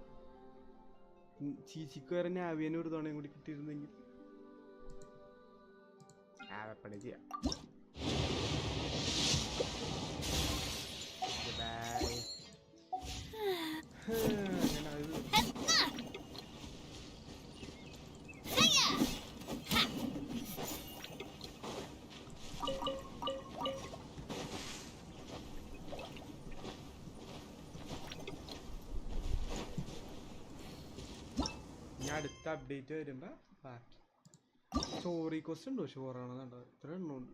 Chichikarnavia, no don't know what it is. Have a idea. Goodbye. update വരുമ്പോൾ part story question ഉണ്ടോ ഷുവറാണെന്നുണ്ടോ ഇത്ര എണ്ണമുണ്ട്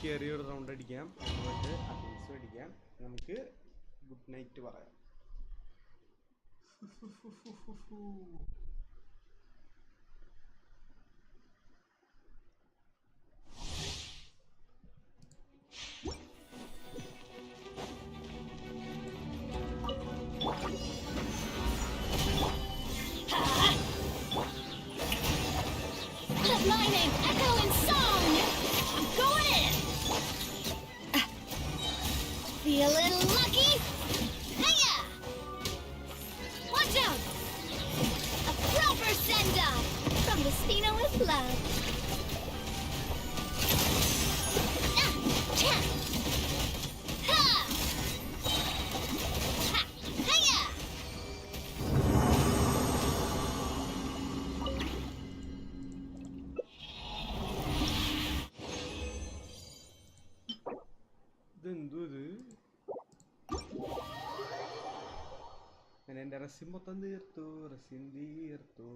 ചെറിയൊരു round അടിക്കാം അതുകൊണ്ട് അഡ്വൻസ് അടിക്കാം നമുക്ക് good night പറയാം My name echo in song. I'm going in. Feeling lucky? Hiya! Watch out! A proper send-off from the Spino with love. Ha! Ha! Hiya! ഇതെന്തോ ഇത് ഞാൻ എൻ്റെ റെസിൻ മൊത്തം തീർത്തു റെസിൻ തീർത്തു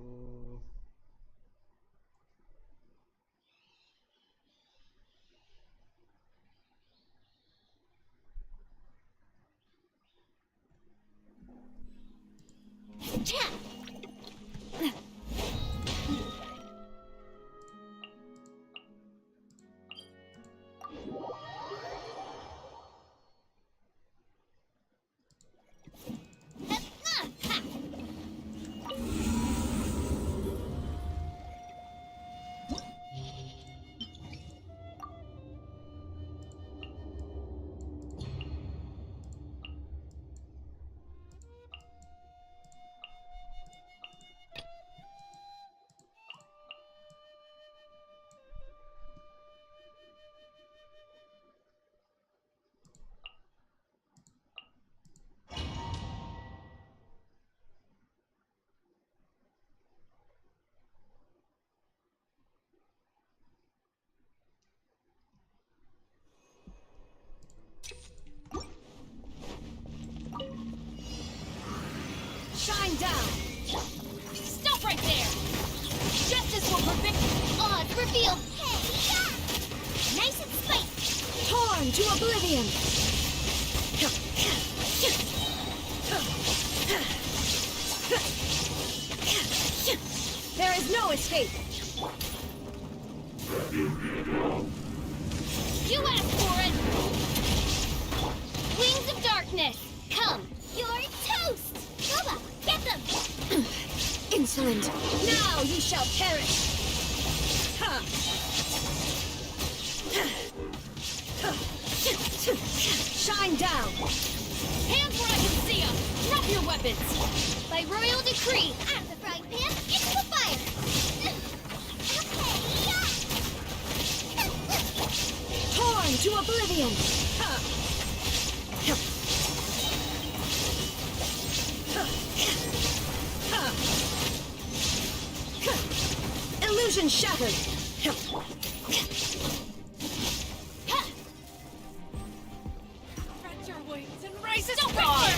Shine down! Stop right there! Justice will prevail! Odds reveal! Hey, yeah! Nice and spicy! Torn to oblivion! There is no escape! You asked for it! Wings of darkness! Come! You're toast! Boba, get them! Insolent! Now ye shall perish! Shine down! Hands where I can see them! Drop your weapons! By royal decree, I'm the frying pan into the fire! Torn to oblivion! Illusion shattered! Stretch your wings and rise as star!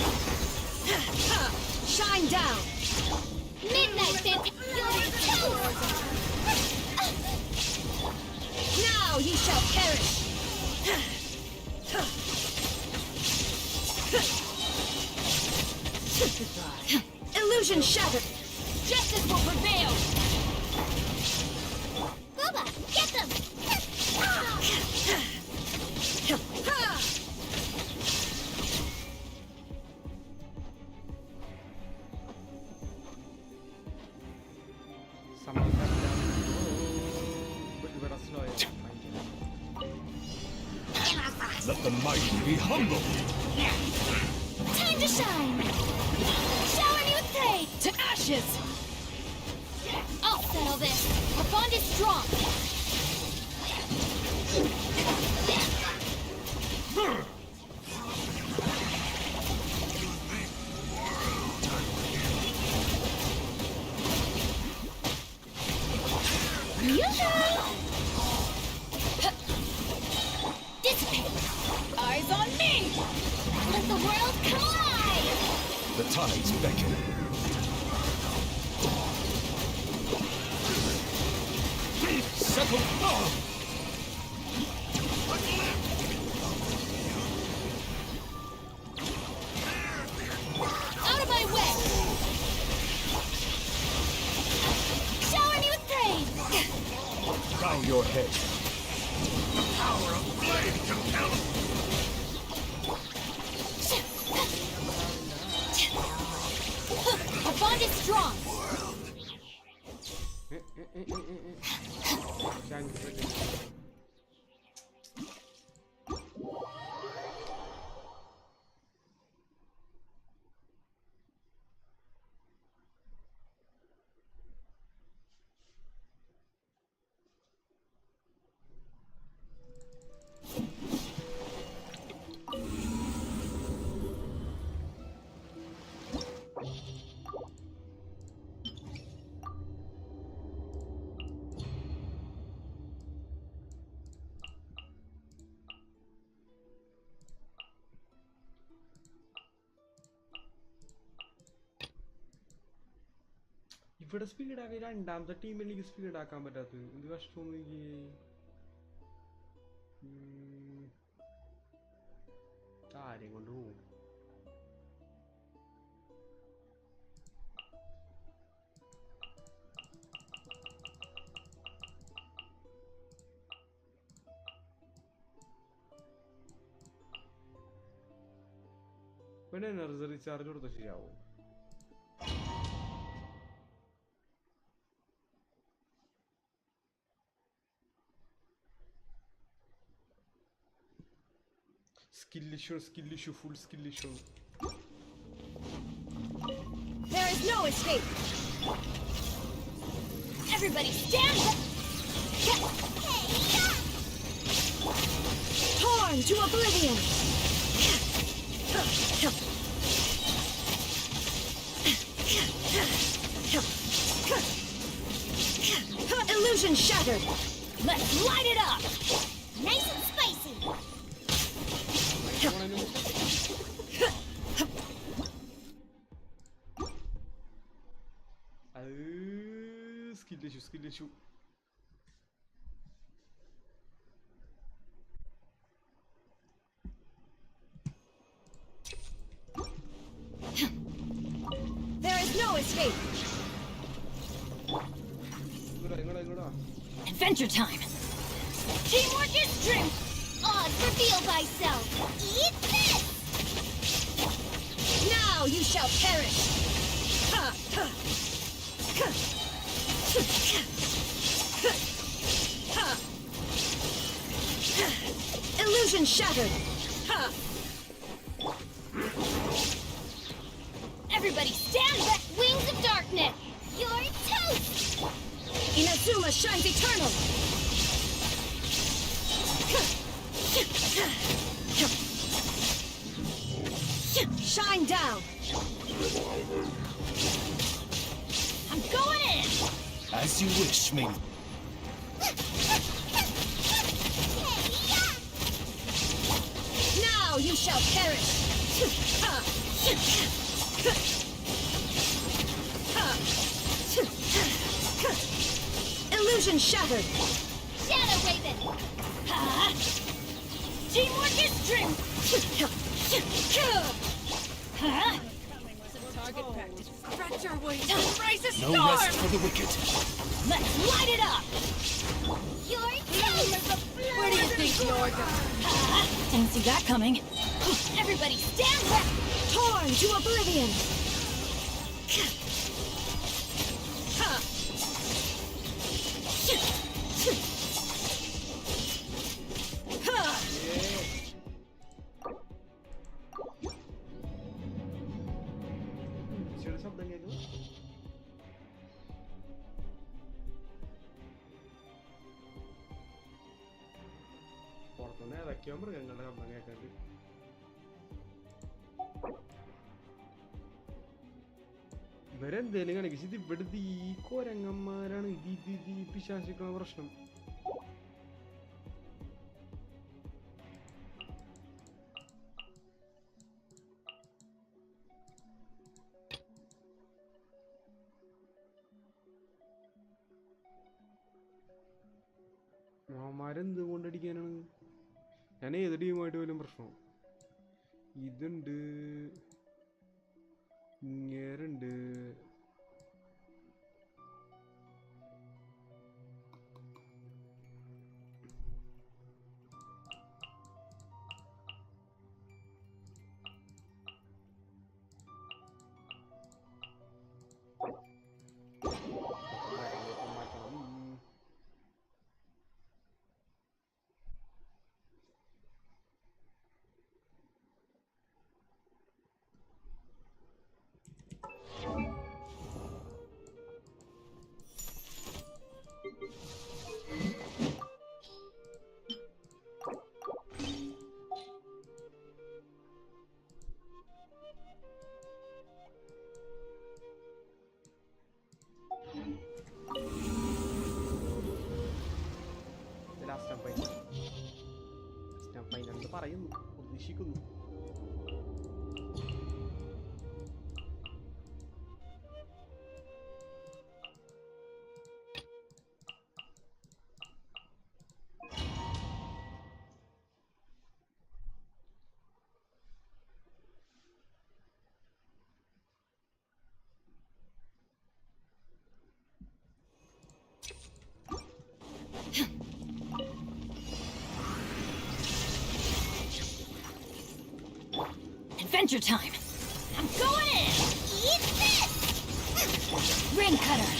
Shine down! Midnight Fancy! You're toast! Now ye shall perish! Illusion shattered! Justice will prevail! Boba, get them! the mighty be humble. Time to shine! Shower me with praise! To ashes! I'll settle this! Our bond is strong! Dissipate! Eyes on me! Let the world collide! The tides beckon. Settle! Oh. Out of my way! Shower me with praise! Bow your head. Power of flame compels. Our bond is strong! ഇവിടെ speed ആക്കി രണ്ടാമത്തെ ടീമിൽ എനിക്ക് speed ആക്കാൻ പറ്റാത്തത് എന്ത് കഷ്ടം എനിക്ക് ആരെയും കൊണ്ട് പോകും പിന്നെ എനർജി റീചാർജ് കൊടുത്താൽ ശരിയാവും Skill issue, full skill issue. There is no escape! Everybody stand up! Torn to oblivion! Illusion shattered! Let's light it up! Nice and spicy! Skill issue. There is no escape! Adventure time! Teamwork is strength! Odds reveal thyself! Eat this! Now you shall perish! Illusion shattered! Everybody stand back! Wings of darkness! You're toast! Inazuma shines eternal! Shine down! I'm going in! As you wish, me. Now you shall perish! Illusion shattered! Shadow Raven! Teamwork is strength! Target practice. Stretch our wings and rise a storm! No rest for the wicked. Let's light it up! You're toast! Where do you think you're going? Didn't see that coming. Everybody stand back! Torn to oblivion! എന്തൊക്കെയോ മൃഗങ്ങളുടെ ശബ്ദം കേൾക്കാണ്ട്. ഇവരെന്തേലും കാണിക്കും. ഇത് ഇവിടുത്തെ ഈ കൊരങ്ങന്മാരാണ് ഈ പിശാചിക്കുന്ന പ്രശ്നം. അവന്മാരെന്ത് കൊണ്ടടിക്കാനാണ്? ഞാൻ ഏത് ടീമായിട്ട് പോലും പ്രശ്നം. ഇതുണ്ട്, ഇങ്ങേരുണ്ട്. സ്റ്റംപൈനെന്ന് പറയുന്നു, ഉദ്ദേശിക്കുന്നു. Adventure time! I'm going in! Eat this! Ring cutter!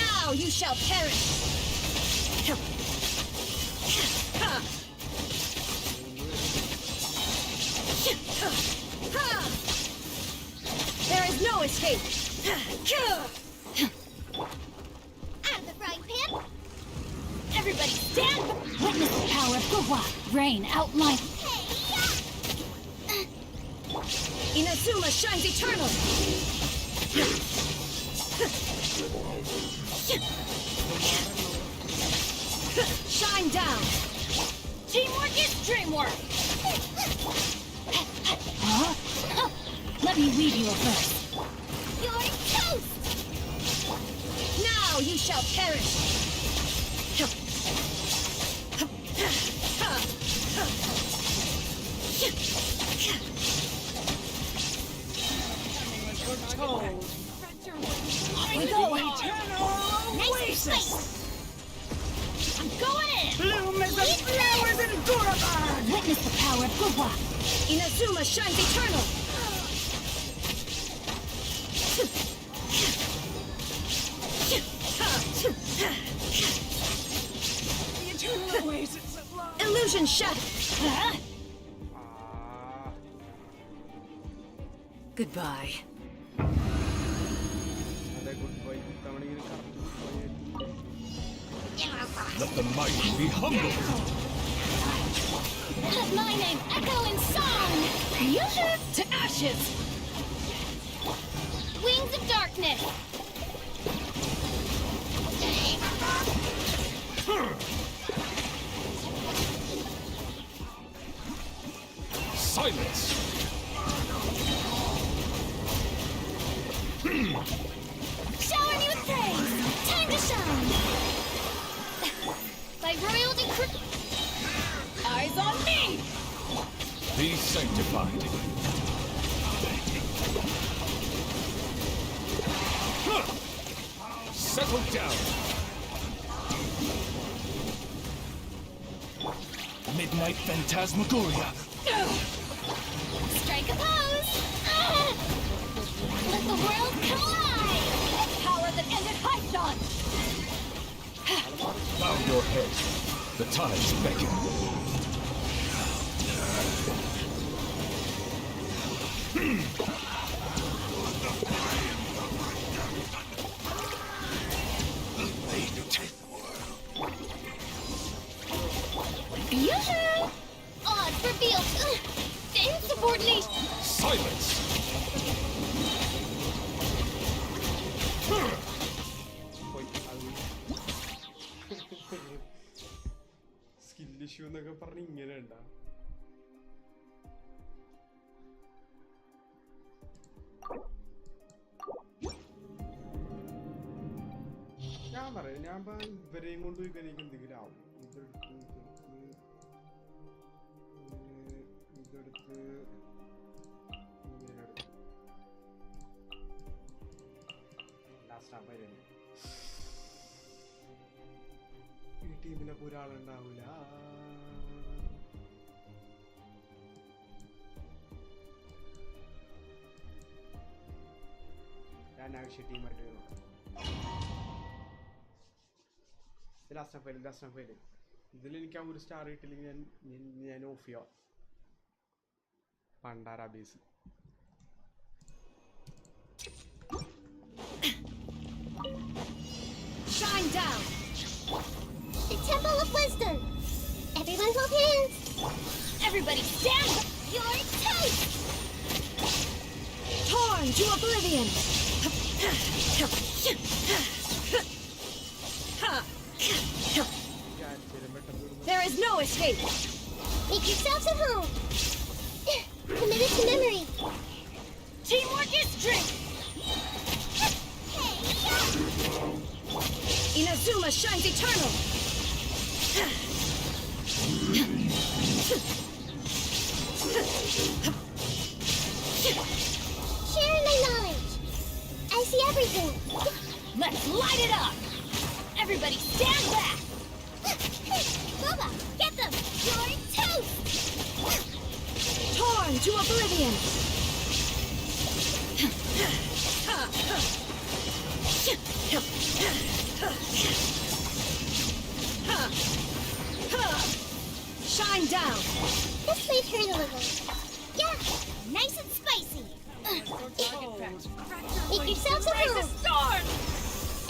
Now you shall perish! There is no escape! Out of the frying pan! Everybody stand! Witness the power of Gugwa! Rain outline! Inazuma shines eternal! Shine down! Teamwork is dreamwork! Huh? Let me weave you a verse. You're toast! Now you shall perish! Nice fight! I'm going in! Bloom as the flowers in Guraban! Witness the power of Gugwa! Inazuma shines eternal! The eternal oasis of love! Illusion shattered! Goodbye. Let the mighty be humble. Let my name echo in song! Fusion to ashes! Wings of darkness! Silence. Shower me with praise! Time to shine! By royal decree... Eyes on me! Be sanctified. Settle down. Midnight Phantasmagoria. Strike a pose! Let the world come alive! Power that ended Archon! Bow your head. The tides beckon. Yoo-hoo! Odds revealed. The insubordination. Silence! Skill issue എന്നൊക്കെ പറഞ്ഞ് ഇങ്ങനെ ഉണ്ടാ. ഞാൻ പറയാം, ഞാൻ ഇവരെയും കൊണ്ട് പോയി എനിക്ക് എന്തെങ്കിലും ആവും. ഇതെടുത്ത് ഈ ടീമിലപ്പോ ഒരാളുണ്ടാവൂല. ഞാൻ ആവശ്യ ടീമായിട്ട് ലാസ്റ്റ് ഫയല് ഇതിൽ എനിക്ക് ആ ഒരു സ്റ്റാർ കിട്ടില്ലെങ്കിൽ ഞാൻ ഓഫ് ചെയ്യാം. പണ്ടാരാ base. Shine down! The Temple of Wisdom! Everyone hold hands! Everybody stand! You're toast! Torn to oblivion! There is no escape! Make yourselves at home! Committed to memory! Teamwork is strength! Inazuma shines eternal! Sharing my knowledge! I see everything! Let's light it up! Everybody stand back! Boba, get them! You're toast! Torn to oblivion! Shine down! This might hurt a little. Yeah, nice and spicy! Make yourselves at home! Storm!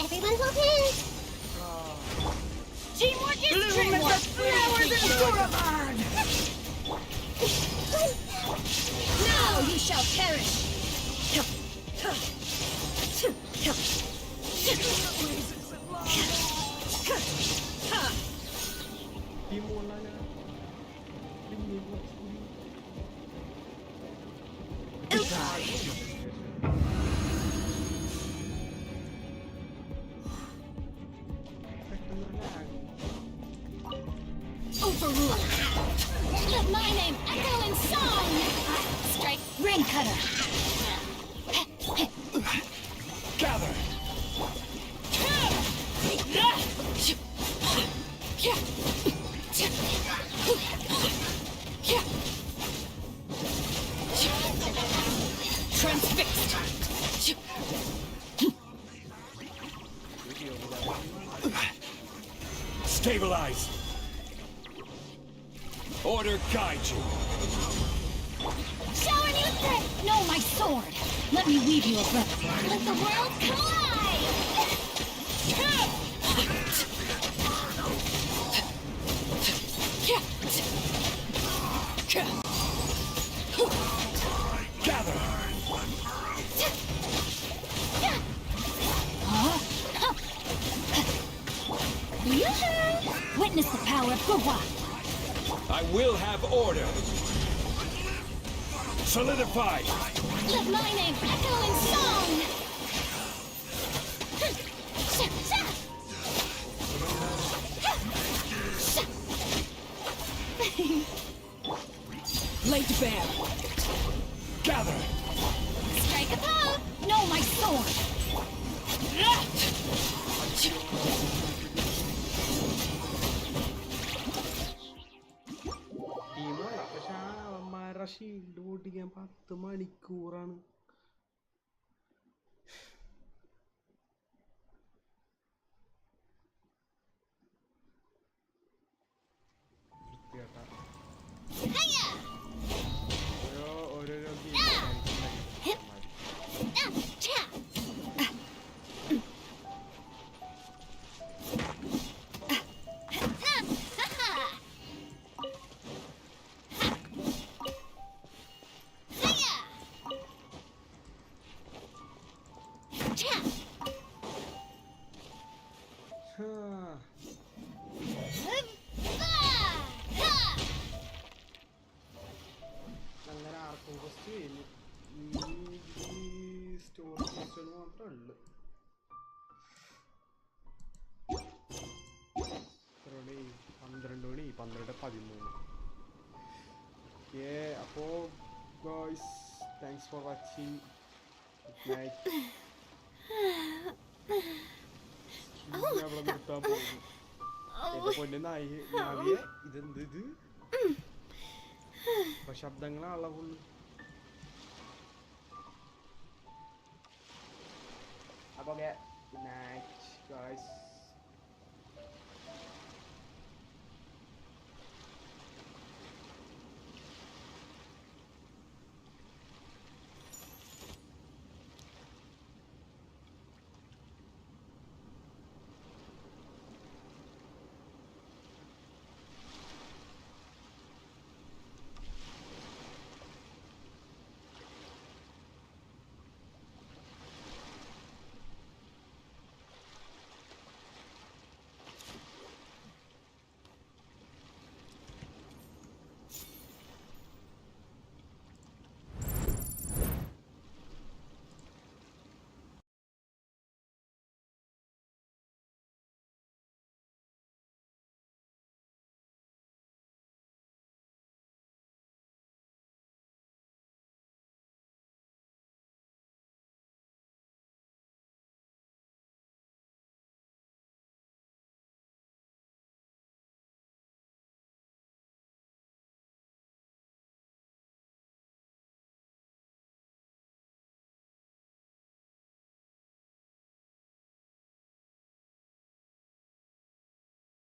Everyone hold hands! Teamwork is teamwork! Flowers in Guravan! Now you shall perish! Team കൊള്ളാനാ. Overruled! Let my name echo in song! Strike Rain Cutter! Gather! Transfixed! Stabilize! Order guide you! Shower new threat! No, my sword! Let me weave you a web. Let the world collide! Gather! Yoo-hoo! Witness the power of Gugwa! I will have order! Solidify! Let my name echo in song! Laid bare! Gather! Strike a pose! No, my sword! ടീമാണ്. പക്ഷെ ആ അവന്മാരുടെ shield പൊട്ടിക്കാൻ 10 മണിക്കൂറാണ്. ഓരോരോ മാത്രമേ ഉള്ളൂ. എത്ര മണി? 12 മണി. 12:13. ഓക്കെ, അപ്പോൾ guys, thanks for watching. Good night. അവിടെ നിർത്താൻ പോകും. എന്റെ പൊന്നെ നാവിയെ, ഇതെന്ത് ഇത്? ഇപ്പൊ ശബ്ദങ്ങളാണല്ലോ ഫുള്ള്. അപ്പോൾ ഗുഡ് നൈറ്റ് ഗായ്സ്.